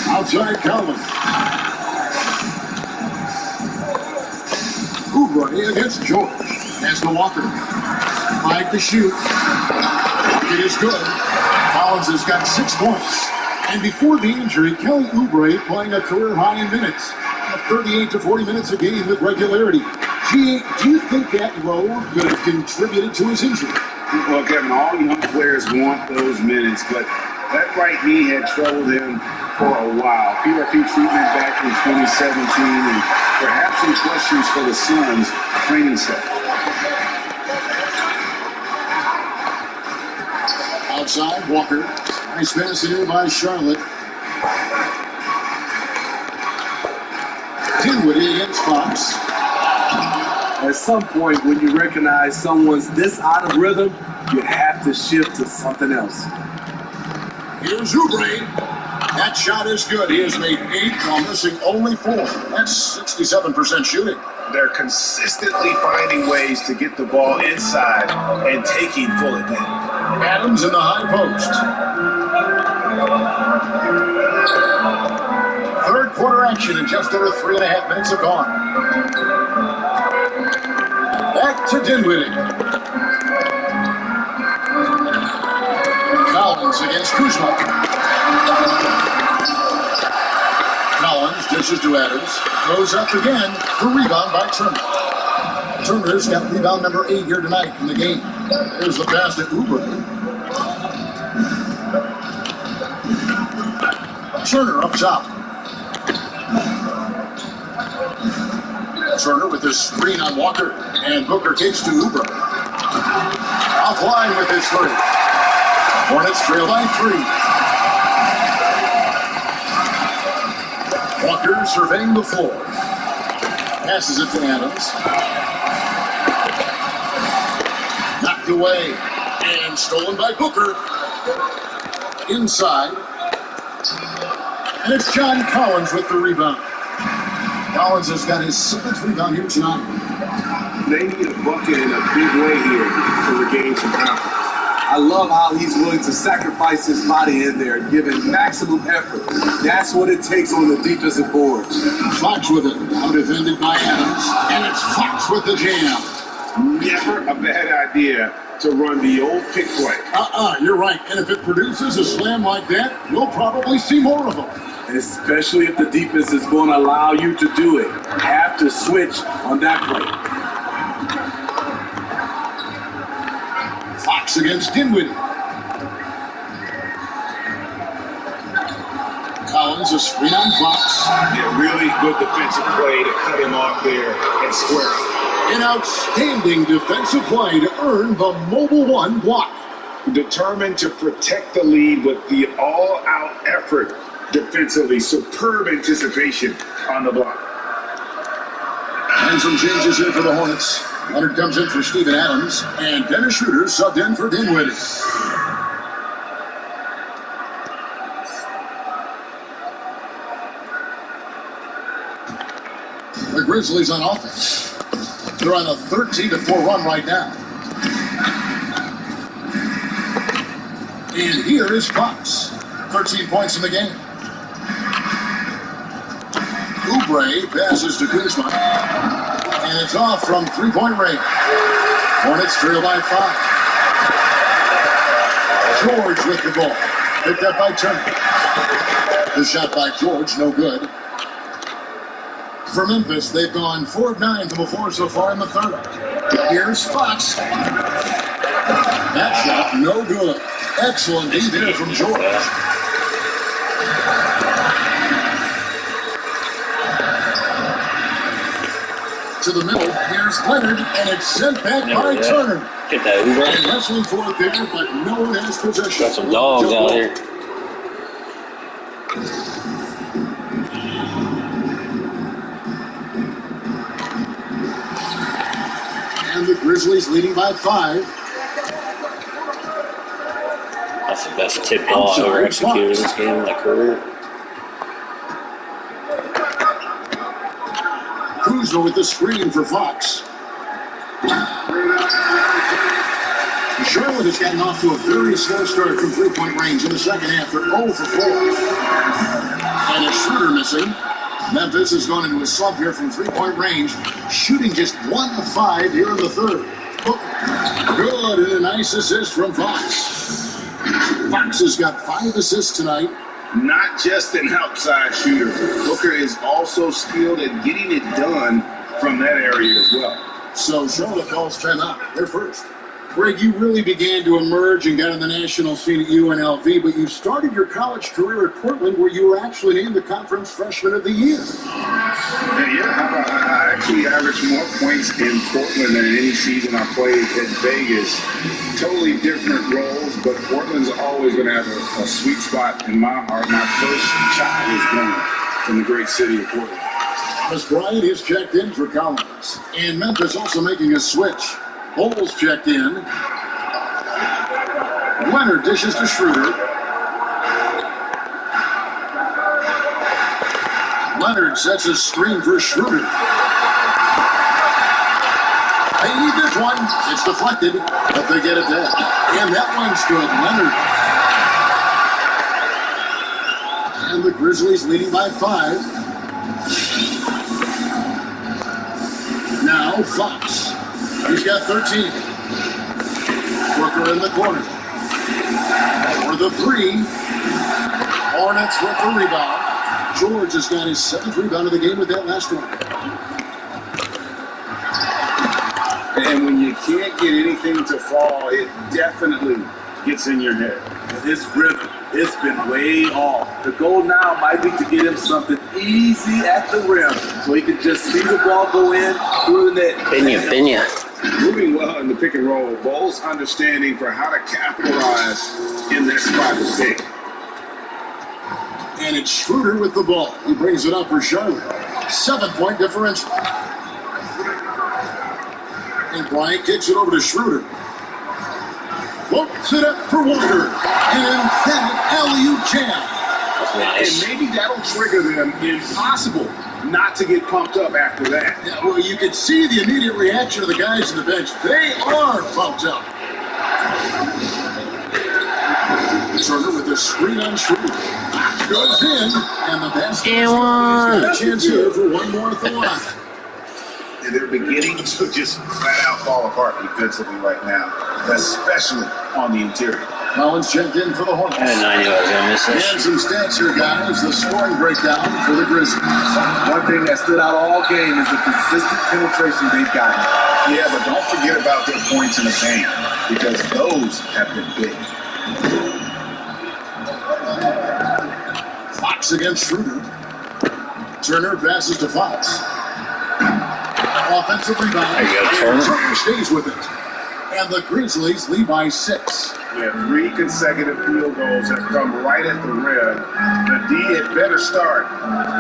Outside Calvin. Oubre against George. Pass to Walker. 5 to shoot. It is good. Collins has got 6 points. And before the injury, Kelly Oubre playing a career high in minutes. 38 to 40 minutes a game with regularity. Do you think that load could have contributed to his injury? Well, Kevin, all young players want those minutes, but that right knee had troubled him for a while. PRP treatment back in 2017, and perhaps some questions for the Suns training staff. Outside, Walker. Nice pass here by Charlotte. Dinwiddie against Fox. At some point, when you recognize someone's this out of rhythm, you have to shift to something else. Here's Oubre. That shot is good. He has made 8 while missing only 4. That's 67% shooting. They're consistently finding ways to get the ball inside and taking full advantage. Adams in the high post. Third quarter action in just under 3.5 minutes have gone. That back to Dinwiddie. Collins against Kuzma. Collins dishes to Adams. Goes up again. The rebound by Turner. Turner's got rebound number 8 here tonight in the game. Here's the pass to Uber. Turner up top. Turner with his screen on Walker. And Booker takes to Uber. Offline with his three. Hornets trail by 3. Walker surveying the floor. Passes it to Adams. Knocked away. And stolen by Booker. Inside. And it's John Collins with the rebound. Collins has got his 7th rebound here tonight. They need a bucket in a big way here to regain some confidence. I love how he's willing to sacrifice his body in there and give it maximum effort. That's what it takes on the defensive boards. Fox with it. Now defended by Adams. And it's Fox with the jam. Never a bad idea to run the old pick play. You're right. And if it produces a slam like that, we'll probably see more of them. Especially if the defense is going to allow you to do it. You have to switch on that play. Fox against Dinwiddie. Collins a screen on Fox. Yeah, really good defensive play to cut him off there and square up. An outstanding defensive play to earn the Mobile One block. Determined to protect the lead with the all-out effort defensively. Superb anticipation on the block. And some changes here for the Hornets. Leonard comes in for Steven Adams. And Dennis Schroeder subbed in for Dinwiddie. The Grizzlies on offense. They're on a 13-4 run right now. And here is Fox. 13 points in the game. Oubre passes to Kuzma. And it's off from three-point range. Hornets trail by 5. George with the ball. Picked up by Turner. The shot by George, no good. For Memphis, they've gone 4 of 9 from the floor so far in the third. Here's Fox. That shot, no good. Excellent D there from George. To the middle, here's Leonard, and it's sent back by Turner. Get that Uber. And wrestling for it there, but no one has possession. Got some dogs out here. And the Grizzlies leading by 5. That's the best tip ball I've ever executed in this game in my career. Kuzma with the screen for Fox. Charlotte has gotten off to a very slow start from three-point range in the second half. They're 0 for 4. And a shooter missing. Memphis has gone into a slump here from three-point range, shooting just 1 of 5 here in the third. Good, and a nice assist from Fox. Fox has got 5 assists tonight. Not just an outside shooter. Booker is also skilled at getting it done from that area as well. So Charlotte calls timeout. They're first. Greg, you really began to emerge and got on the national scene at UNLV, but you started your college career at Portland, where you were actually named the Conference Freshman of the Year. Yeah, I actually averaged more points in Portland than in any season I played in Vegas. Totally different roles, but Portland's always going to have a sweet spot in my heart. My first child was born from the great city of Portland. As Bryant is checked in for Collins, and Memphis also making a switch. Bowles checked in. Leonard dishes to Schroeder. Leonard sets a screen for Schroeder. They need this one. It's deflected, but they get it there. And that one's good. Leonard. And the Grizzlies leading by 5. Now Fox. He's got 13. Booker in the corner. For the three. Hornets with the rebound. George has got his 7th rebound of the game with that last one. And when you can't get anything to fall, it definitely gets in your head. His rhythm, it's been way off. The goal now might be to get him something easy at the rim so he can just see the ball go in through the net. Pinya. Moving well in the pick and roll. Bull's understanding for how to capitalize in that spot is big. And it's Schroeder with the ball. He brings it up for Charlotte. 7-point differential. And Bryant kicks it over to Schroeder. Floats it up for Walker. And that alley-oop jam. And maybe that'll trigger them. Impossible not to get pumped up after that. Yeah, well, you can see the immediate reaction of the guys on the bench. They are pumped up. Turner with a screen on Schroeder. Goes in, and the basket. He's got a chance here for one more at the line. And they're beginning to just flat out fall apart defensively right now, especially on the interior. Collins checked in for the Hornets. I didn't know you were going to miss And this. some stats here, guys. The scoring breakdown for the Grizzlies. One thing that stood out all game is the consistent penetration they've gotten. Yeah, but don't forget about their points in the paint, because those have been big. Fox against Schroeder. Turner passes to Fox. Offensive rebound. There you go, Turner. Turner stays with it. And the Grizzlies lead by 6. Yeah, 3 consecutive field goals have come right at the rim. The D had better start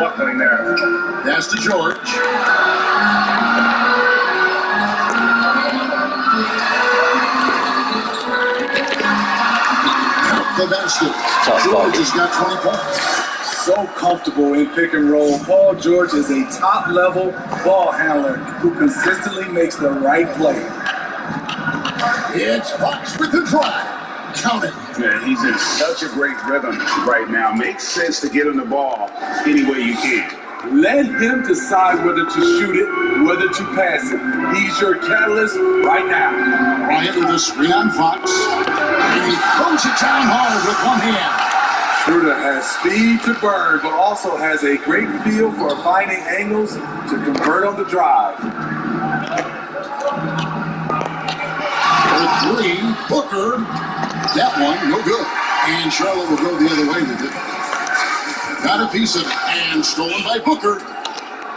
buckling down. Pass to George. Count the basket. George has got 20 points. So comfortable in pick and roll. Paul George is a top-level ball handler who consistently makes the right play. It's Fox with the drive. Count it. Man, he's in such a great rhythm right now. Makes sense to get him the ball any way you can. Let him decide whether to shoot it, whether to pass it. He's your catalyst right now. Bryant with a screen on Fox. And he throws it down hard with one hand. Schroeder has speed to burn, but also has a great feel for finding angles to convert on the drive. The three, Booker. That one, no good. And Charlotte will go the other way with it. Got a piece of it, and stolen by Booker.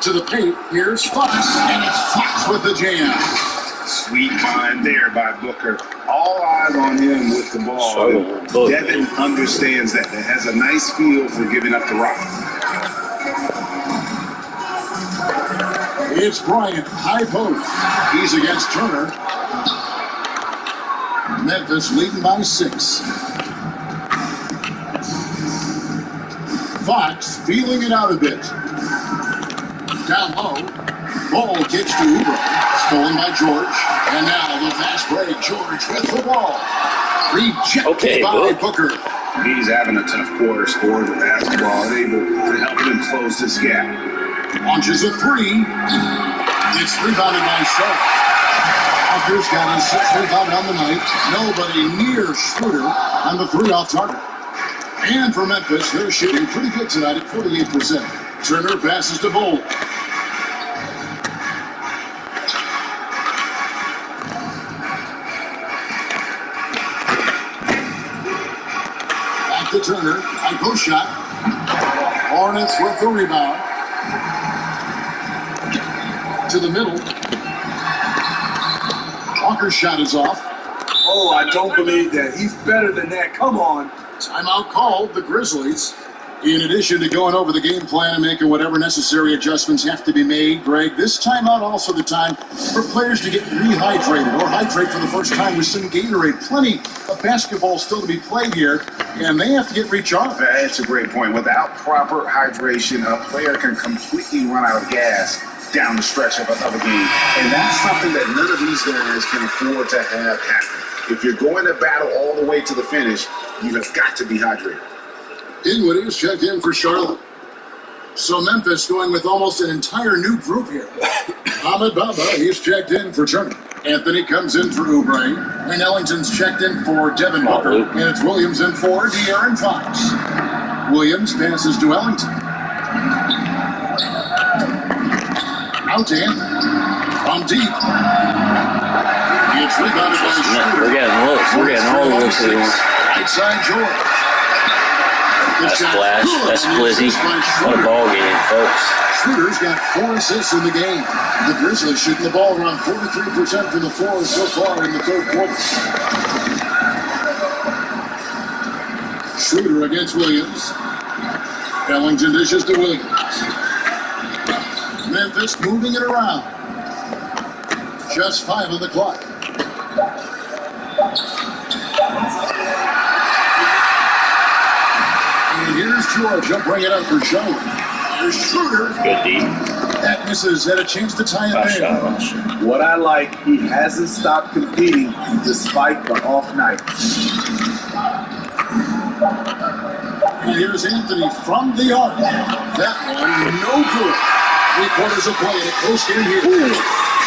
To the paint, here's Fox, and it's Fox with the jam. Sweet mind there by Booker. All eyes on him with the ball. Devin understands that. It has a nice feel for giving up the rock. It's Bryant, high post. He's against Turner. Memphis leading by 6. Fox feeling it out a bit. Down low. Ball kicks to Uber. Stolen by George. And now the fast break. George with the ball. Rejected by Booker. He's having a tough quarter, scored the basketball, and able to help him close this gap. Launches a 3. It's rebounded by Charlotte. Walker's got his 6th rebound on the night. Nobody near Schroeder on the 3 off target. And for Memphis, they're shooting pretty good tonight at 48%. Turner passes to Bull. Back to Turner. High post shot. Hornets with the rebound. To the middle. Walker's shot is off. Oh, I don't believe that. He's better than that. Come on. Timeout called, the Grizzlies. In addition to going over the game plan and making whatever necessary adjustments have to be made, Greg, this timeout also the time for players to get rehydrated or hydrate for the first time with some Gatorade. Plenty of basketball still to be played here, and they have to get recharged. That's a great point. Without proper hydration, a player can completely run out of gas down the stretch of a game. And that's something that none of these guys can afford to have happen. If you're going to battle all the way to the finish, you have got to be hydrated. Dinwiddie is checked in for Charlotte. So Memphis going with almost an entire new group here. Ahmed Baba, he's checked in for Turner. Anthony comes in for Oubre. Wayne Ellington's checked in for Devin Booker. And it's Williams in for De'Aaron Fox. Williams passes to Ellington. Out to Anthony. From deep. It's rebounded by Schroeder. We're getting looks. We're getting all the looks we want. Outside George. That's Flash. That's Blizzy. What a ball game, folks. Schroeder's got 4 assists in the game. The Grizzlies shooting the ball around 43% from the floor so far in the third quarter. Schroeder against Williams. Ellington dishes to Williams. Memphis moving it around. Just 5 on the clock. And here's Georgia. Bring it up for Joe. Here's Schroeder. Good deep. That misses. Had a chance to tie it in. What I like, he hasn't stopped competing despite the off night. And here's Anthony from the arc. That one, no good. 3 quarters of play, and it close in here.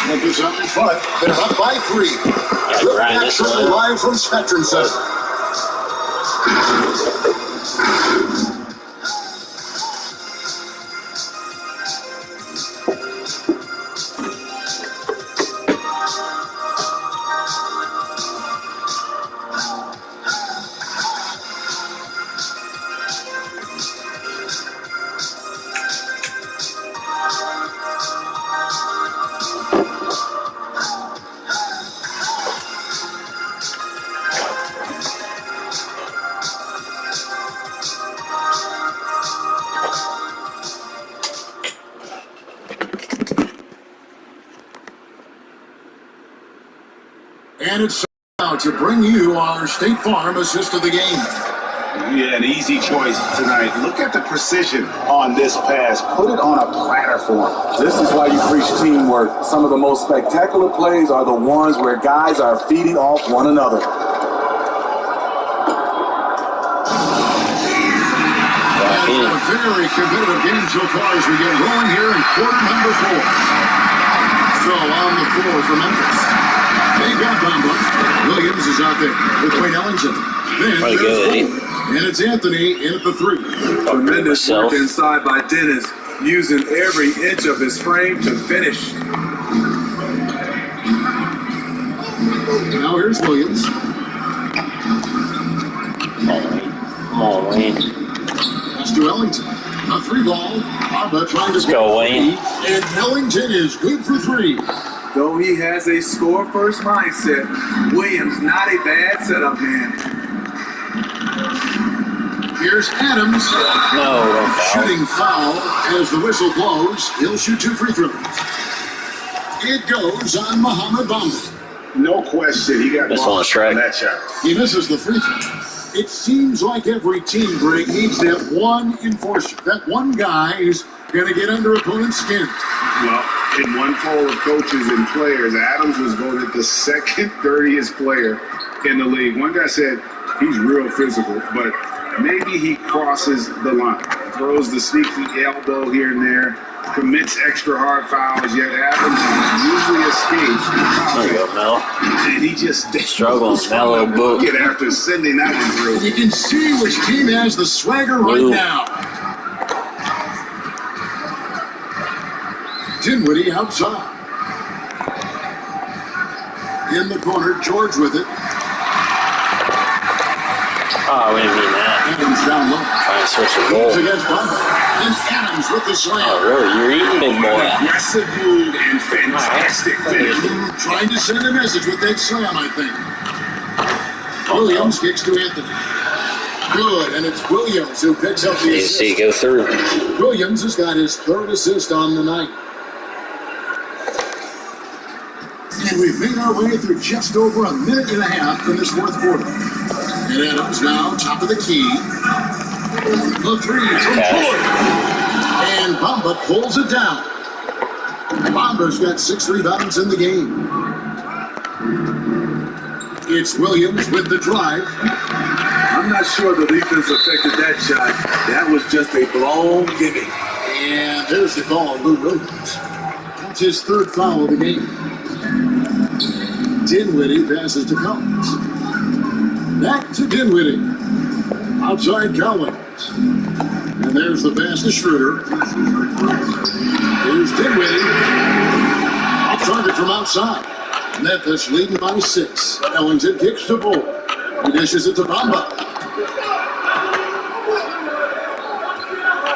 Memphis up in front. They're up by 3. Actually live from Spectrum Center. And it's now to bring you our State Farm assist of the game. Yeah, an easy choice tonight. Look at the precision on this pass. Put it on a platter for him. This is why you preach teamwork. Some of the most spectacular plays are the ones where guys are feeding off one another. And a very competitive game so far as we get rolling here in quarter number 4. So on the floor for Memphis. They got Bamba. Williams is out there with Wayne Ellington. Then and it's Anthony in at the 3. Tremendous work inside by Dennis, using every inch of his frame to finish. Now here's Williams. Come on, Wayne. That's to Ellington. A 3 ball. Bamba trying to go, Wayne. And Ellington is good for 3. Though he has a score-first mindset, Williams not a bad setup man. Here's Adams. No, shooting foul as the whistle blows. He'll shoot 2 free throws. It goes on Muhammad Bamba. No question, he got lost on that shot. He misses the free throw. It seems like every team, Greg, needs that one enforcer, that one guy who's going to get under opponent's skin. Well, in one poll of coaches and players, Adams was voted the second dirtiest player in the league. One guy said he's real physical, but maybe he crosses the line, throws the sneaky elbow here and there, commits extra hard fouls, yet Adams usually escapes. There you go, Mel. And he just struggling, mellow book. After sending that one through. You can see which team has the swagger right now. Dinwiddie outside. In the corner, George with it. Oh, we didn't mean that. Adams down low. Trying to switch the goal. Against Bamba. And Adams with the slam. Oh, really? You're eating, big boy. Aggressive move and fantastic finish. Trying to send a message with that slam, I think. Williams kicks to Anthony. Good, and it's Williams who picks up the assist. See, go through. Williams has got his 3rd assist on the night. And we've made our way through just over a minute and a half in this 4th quarter. And Adams now top of the key. The 3 from George. And Bamba pulls it down. Bamba's got 6 rebounds in the game. It's Williams with the drive. I'm not sure the defense affected that shot. That was just a blown gimme. And there's the call on Lou Williams. That's his 3rd foul of the game. Dinwiddie passes to Collins. Back to Dinwiddie. Outside Collins. And there's the pass to Schroeder. Here's Dinwiddie. Off target from outside. Memphis leading by 6. Ellington kicks to Bull. He dishes it to Bamba.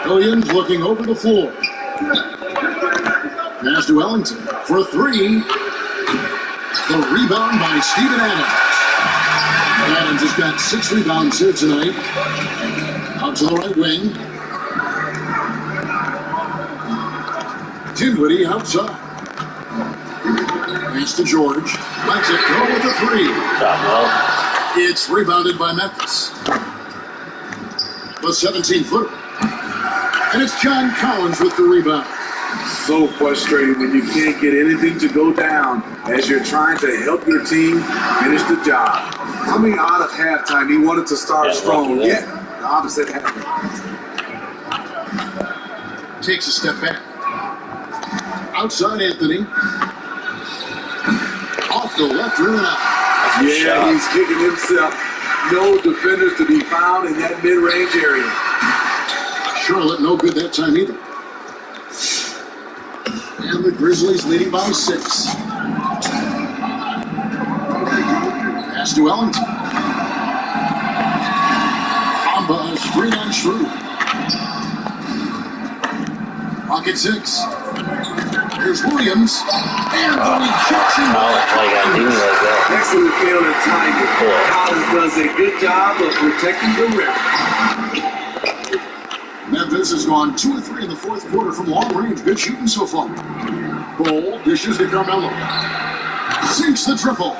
Williams looking over the floor. Pass to Ellington for 3. The rebound by Steven Adams. Adams has got 6 rebounds here tonight. Out to the right wing. Dinwiddie outside. Pass to George. Lets it go with the 3. It's rebounded by Memphis. The 17-footer. And it's John Collins with the rebound. So frustrating when you can't get anything to go down as you're trying to help your team finish the job. Coming out of halftime, he wanted to start strong, yet the opposite happened. Takes a step back. Outside Anthony. Off the left rim and out. Yeah, he's kicking himself. No defenders to be found in that mid-range area. Charlotte no good that time either. And the Grizzlies leading by 6. Pass to Ellington. Bamba, a screen on Schroeder. Pocket 6. Here's Williams. And the rejection. Excellent field and timing. Collins does a good job of protecting the rim. Memphis has gone 2 of 3 in the 4th quarter from long range. Good shooting so far. Bull dishes to Carmelo. Sinks the triple.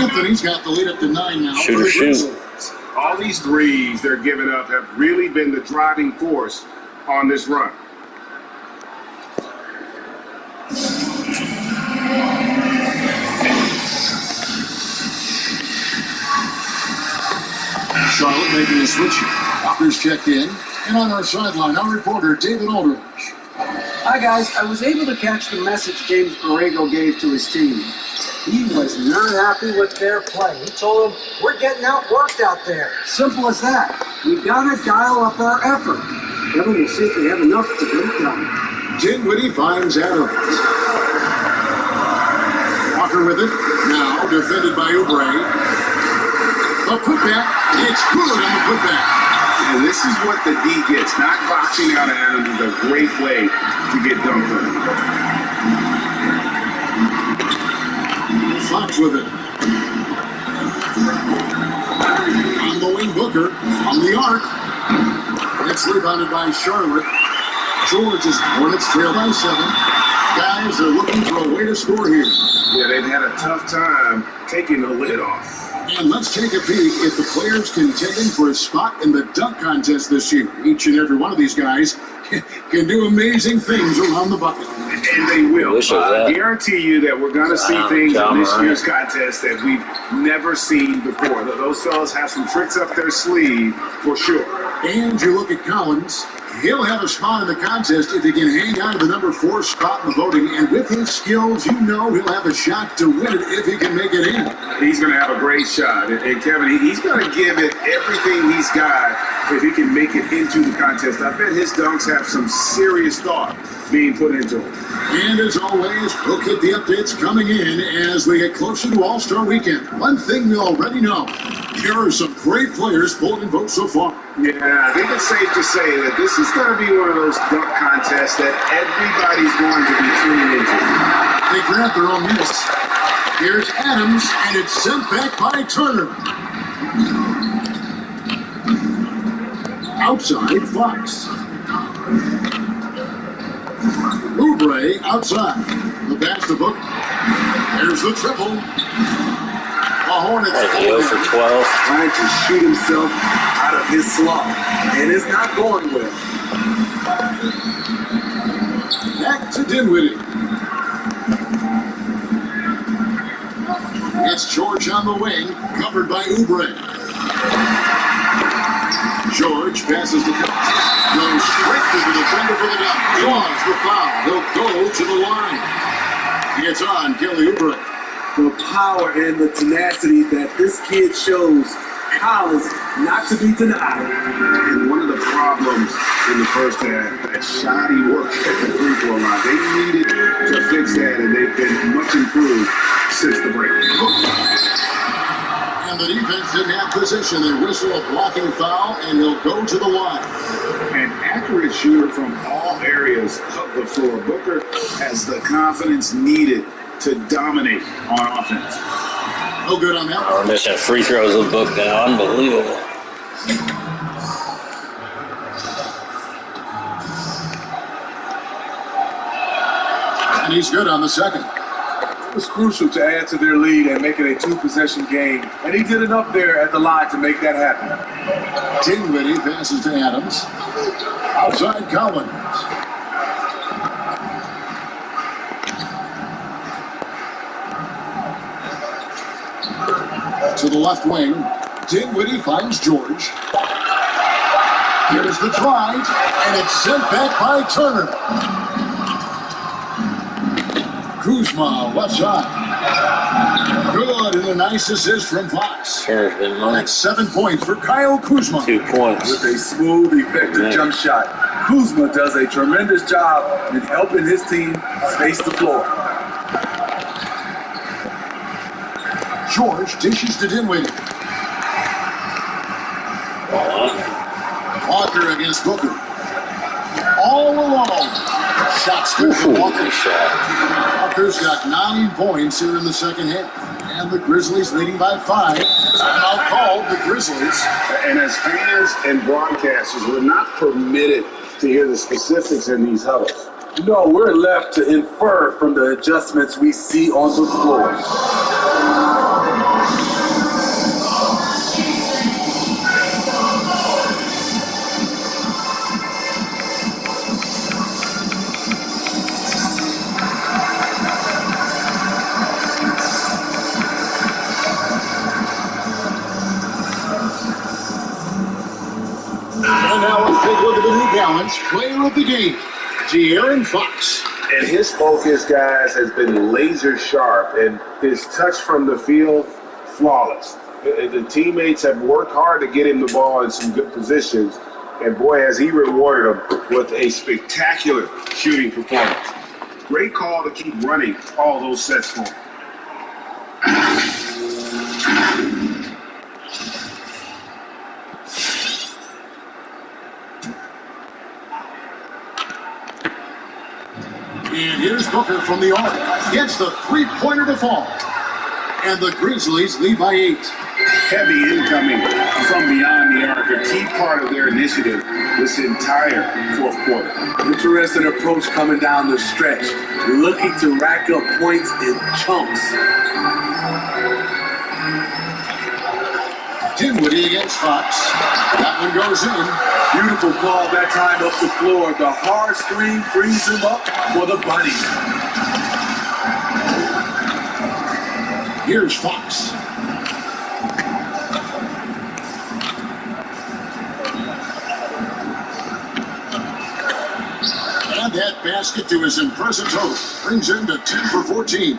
Anthony's got the lead up to 9 now. Shoot. All these threes they're giving up have really been the driving force on this run. Charlotte making a switch. Walker's checked in. And on our sideline, our reporter, David Aldridge. Hi, guys. I was able to catch the message James Borrego gave to his team. He was not happy with their play. He told them, we're getting outworked out there. Simple as that. We've got to dial up our effort. Kevin will see if they have enough to get it done. Dinwiddie finds Adams. Walker with it. Now defended by Oubre. The putback. It's good on the putback. And this is what the D gets. Not boxing out Adams is a great way to get dunked on. Fox with it. On the wing, Booker. On the arc. It's rebounded by Charlotte. George is Hornets trail by 7. Guys are looking for a way to score here. Yeah, they've had a tough time taking the lid off. And let's take a peek at the players contending for a spot in the dunk contest this year. Each and every one of these guys can do amazing things around the bucket. And they will. I guarantee you that we're going to see things in this year's contest that we've never seen before. Those fellas have some tricks up their sleeve for sure. And you look at Collins. He'll have a spot in the contest if he can hang on to the number 4 spot in the voting. And with his skills, you know he'll have a shot to win it if he can make it in. He's going to have a great shot. And Kevin, he's going to give it everything he's got if he can make it into the contest. I bet his dunks have some serious thought being put into them. And as always, we'll get the updates coming in as we get closer to All-Star Weekend. One thing we already know, here are some great players polling in votes so far. Yeah, I think it's safe to say that this is going to be one of those dunk contests that everybody's going to be tuning into. They grab their own minutes. Here's Adams, and it's sent back by Turner. Outside, Fox. Oubre outside. The pass to Book. There's the triple. The Hornets. 0 for 12. Trying to shoot himself out of his slump. And it's not going well. Back to Dinwiddie. It's George on the wing, covered by Oubre. George passes the cut. Goes straight to the defender for the dunk. Draws the foul. He'll go to the line. It's on Kelly Oubre. the power and the tenacity that this kid shows Collins not to be denied. And one of the problems in the first half, that shoddy work at the free throw line, they needed to fix that, and they've been much improved since the break. And the defense didn't have position. They whistle a blocking foul, and he'll go to the line. An accurate shooter from all areas of the floor. Booker has the confidence needed to dominate on offense. No good on that. Our missing free throws with Book now. Unbelievable. And he's good on the second. It was crucial to add to their lead and make it a two-possession game. And he did enough there at the line to make that happen. Dinwiddie passes to Adams. Outside Collins. To the left wing. Dinwiddie finds George. Here's the drive, and it's sent back by Turner. Kuzma, left side. Good, and a nice assist from Fox. Turner's been money. That's 7 points for Kyle Kuzma. 2 points. With a smooth, effective jump shot. Kuzma does a tremendous job in helping his team space the floor. George dishes to Dinwiddie. Walker against Booker. All alone. Shots good for Walker. Nice shot. Walker's got 9 points here in the second half. And the Grizzlies leading by 5. Timeout called the Grizzlies. And as fans and broadcasters, we're not permitted to hear the specifics in these huddles. No, we're left to infer from the adjustments we see on the floor. And now let's take a look at the New Balance player of the game, De'Aaron Fox. And his focus, guys, has been laser sharp, and his touch from the field, flawless. The teammates have worked hard to get him the ball in some good positions, and boy, has he rewarded them with a spectacular shooting performance. Great call to keep running all those sets for him. And here's Booker from the arc. Gets the three-pointer to fall. And the Grizzlies lead by 8. Heavy incoming from beyond the arc, a key part of their initiative this entire fourth quarter. Interesting approach coming down the stretch, looking to rack up points in chunks. Dinwiddie against Fox. That one goes in. Beautiful call that time up the floor. The hard screen frees him up for the bunny. Here's Fox. And that basket to his impressive total brings him to 10 for 14.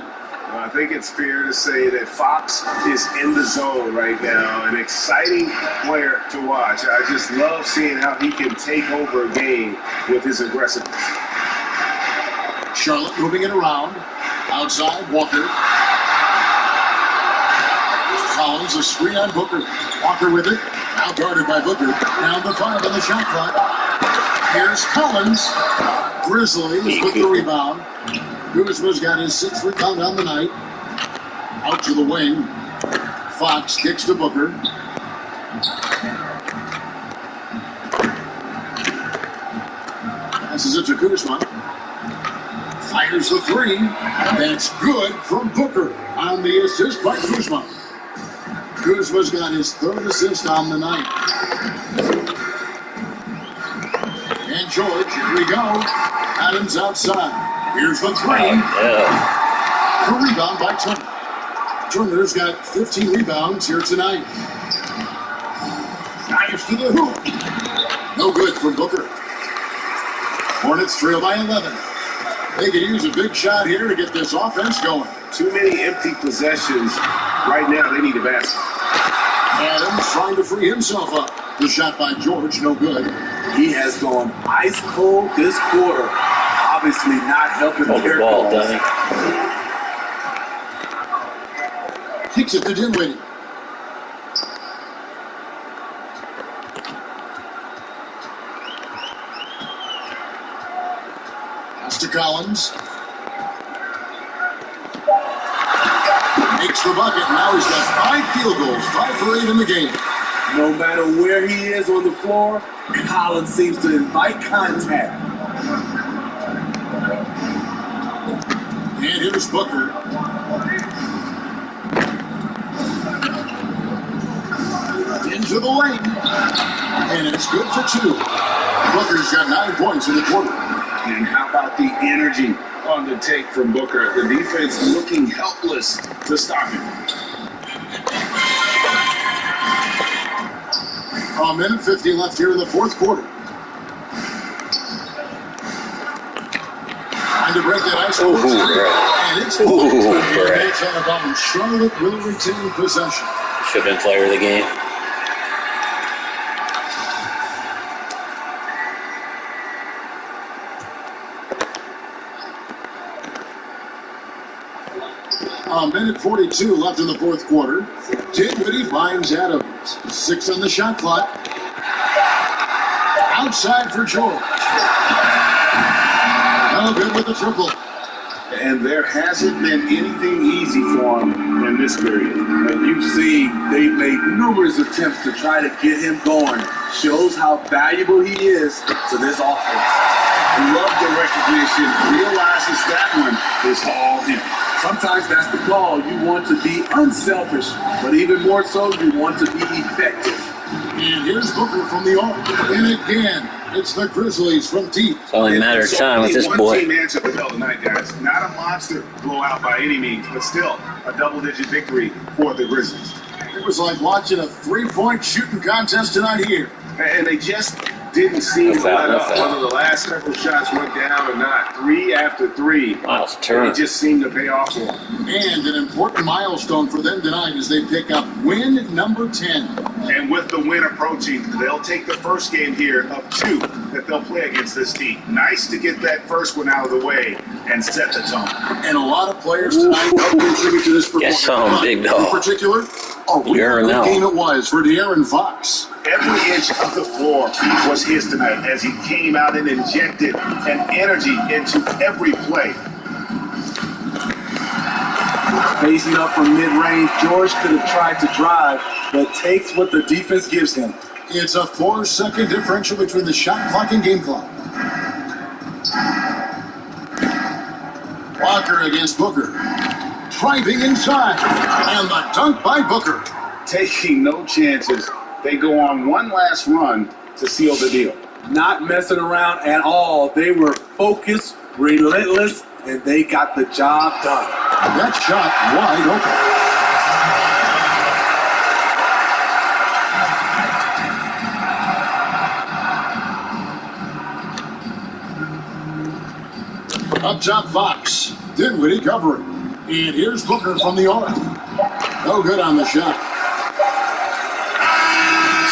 Well, I think it's fair to say that Fox is in the zone right now, an exciting player to watch. I just love seeing how he can take over a game with his aggressiveness. Charlotte moving it around. Outside, Walker. Collins, a screen on Booker. Walker with it. Now guarded by Booker. Down to 5 on the shot clock. Here's Collins. Grizzlies with the rebound. Kuzma's got his 6th rebound on the night. Out to the wing. Fox kicks to Booker. Passes it to Kuzma. Fires the 3. That's good from Booker on the assist by Kuzma. Kuzma's got his 3rd assist on the night. And George, here we go. Adams outside. Here's the 3. The rebound by Turner. Turner's got 15 rebounds here tonight. Drives to the hoop. No good from Booker. Hornets trail by 11. They could use a big shot here to get this offense going. Too many empty possessions. Right now, they need a basket. Adams trying to free himself up. The shot by George, no good. He has gone ice cold this quarter. Obviously not helping their ball, cause. dummy. Kicks it to Dinwiddie. Pass to Collins. Makes the bucket. Now he's got 5 field goals, 5 for 8 in the game. No matter where he is on the floor, Collins seems to invite contact. And here's Booker. Into the lane. And it's good for 2. Booker's got 9 points in the quarter. And how about the energy on the take from Booker? The defense looking helpless to stop him. A minute 50 left here in the fourth quarter. Trying to break that ice. And it's it's on a bottom. Charlotte will retain possession. Should have been player of the game. A minute 42 left in the fourth quarter. Dinwiddie finds Adams. 6 on the shot clock. Outside for George. No good with the triple. And there hasn't been anything easy for him in this period. And you see they've made numerous attempts to try to get him going. Shows how valuable he is to this offense. Love the recognition. Realizes that one is all him. Sometimes that's the call. You want to be unselfish, but even more so, you want to be effective. And here's Booker from the arc. And again, it's the Grizzlies from deep. It's only a matter of time with this boy. One team answer the bell tonight, guys. Not a monster blowout by any means, but still a double-digit victory for the Grizzlies. It was like watching a 3-point shooting contest tonight here. And they just didn't seem to let up. Whether the last several shots went down or not, 3 after 3. Miles Turner. It just seemed to pay off for them. And an important milestone for them tonight as they pick up win number 10. And with the win approaching, they'll take the first game here of 2 that they'll play against this team. Nice to get that first one out of the way and set the tone. And a lot of players tonight helped contribute to this performance. Yes, some big dog. In particular, a real good game it was for De'Aaron Fox. Every inch of the floor was his tonight as he came out and injected an energy into every play. Facing up from mid-range, George could have tried to drive, but takes what the defense gives him. It's a 4-second differential between the shot clock and game clock. Walker against Booker. Driving inside. And the dunk by Booker. Taking no chances. They go on one last run to seal the deal. Not messing around at all. They were focused, relentless, and they got the job done. That shot wide open. Up top, Fox. Dinwiddie covering. And here's Booker from the arc. No good on the shot.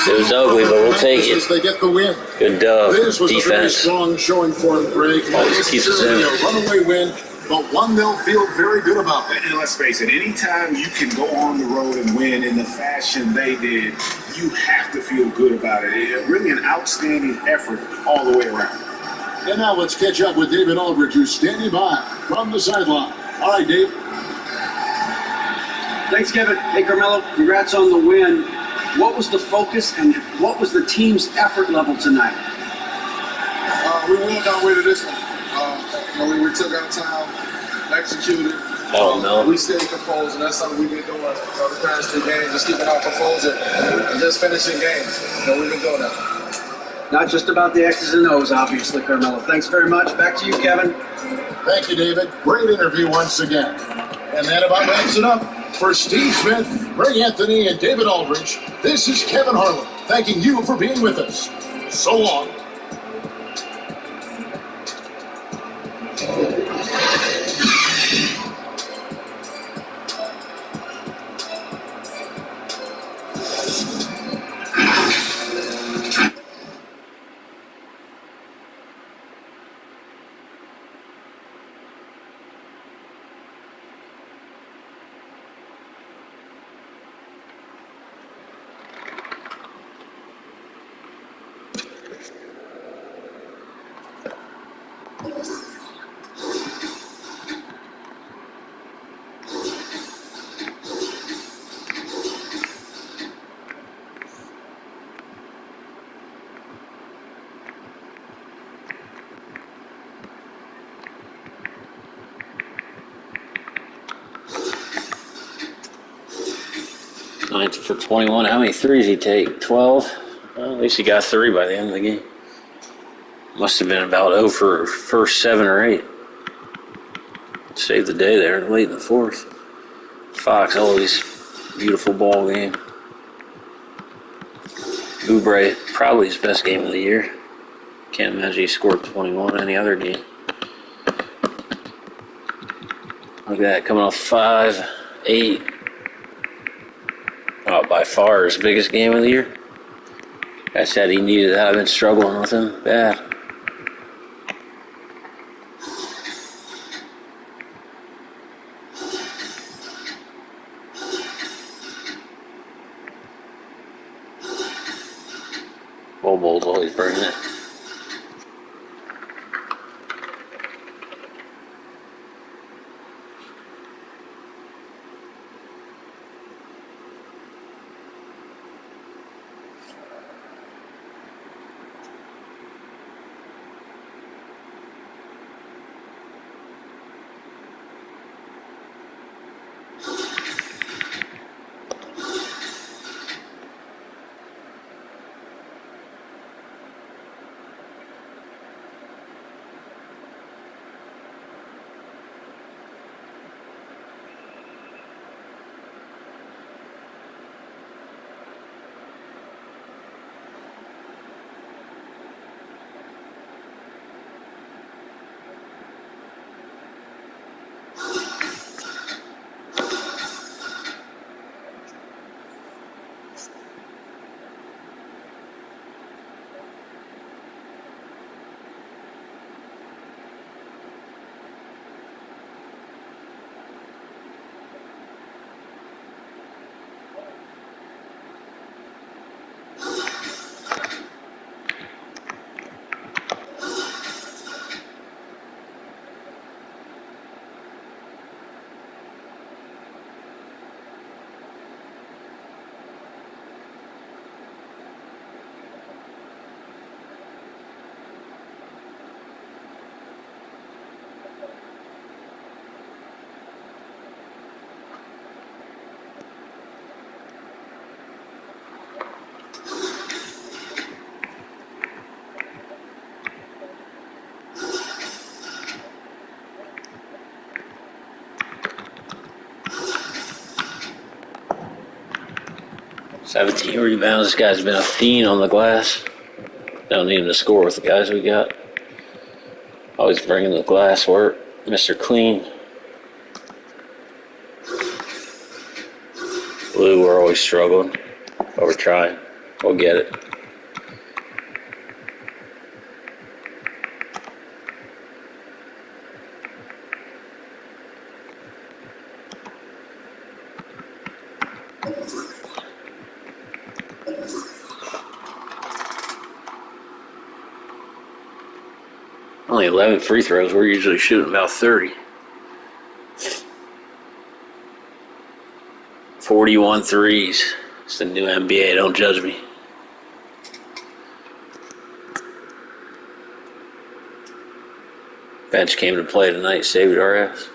It was ugly, but we'll take it. They get the win. Good This was defense. a very strong showing for them, Greg. Always keeps us in. A runaway win, but one they'll feel very good about. And let's face it, anytime you can go on the road and win in the fashion they did, you have to feel good about it. Really an outstanding effort all the way around. And now let's catch up with David Aldridge, who's standing by from the sideline. All right, Dave. Thanks, Kevin. Hey, Carmelo, congrats on the win. What was the focus and what was the team's effort level tonight? We went our way to this one. We took our time, executed. We stayed composed, and that's something we've been doing the past 2 games, just keeping our composure and just finishing games. We've been doing that. Not just about the X's and O's, obviously, Carmelo. Thanks very much. Back to you, Kevin. Thank you, David. Great interview once again. And that about wraps it up. For Steve Smith, Greg Anthony, and David Aldridge, this is Kevin Harlan, thanking you for being with us. So long. 9 for 21. How many threes did he take? 12? Well, at least he got 3 by the end of the game. Must have been about 0 for first 7 or 8. Saved the day there late in the fourth. Fox, always beautiful ball game. Oubre, probably his best game of the year. Can't imagine he scored 21 any other game. Look at that, coming off 5, 8. Oh, by far his biggest game of the year. I said he needed that. I've been struggling with him bad. Bobo's always bringing it. $17 rebounds. This guy's been a fiend on the glass. Don't need him to score with the guys we got. Always bringing the glass work. Mr. Clean. Blue, we're always struggling. But we're trying. We'll get it. Only 11 free throws. We're usually shooting about 30. 41 threes. It's the new NBA. Don't judge me. Bench came to play tonight. Saved our ass.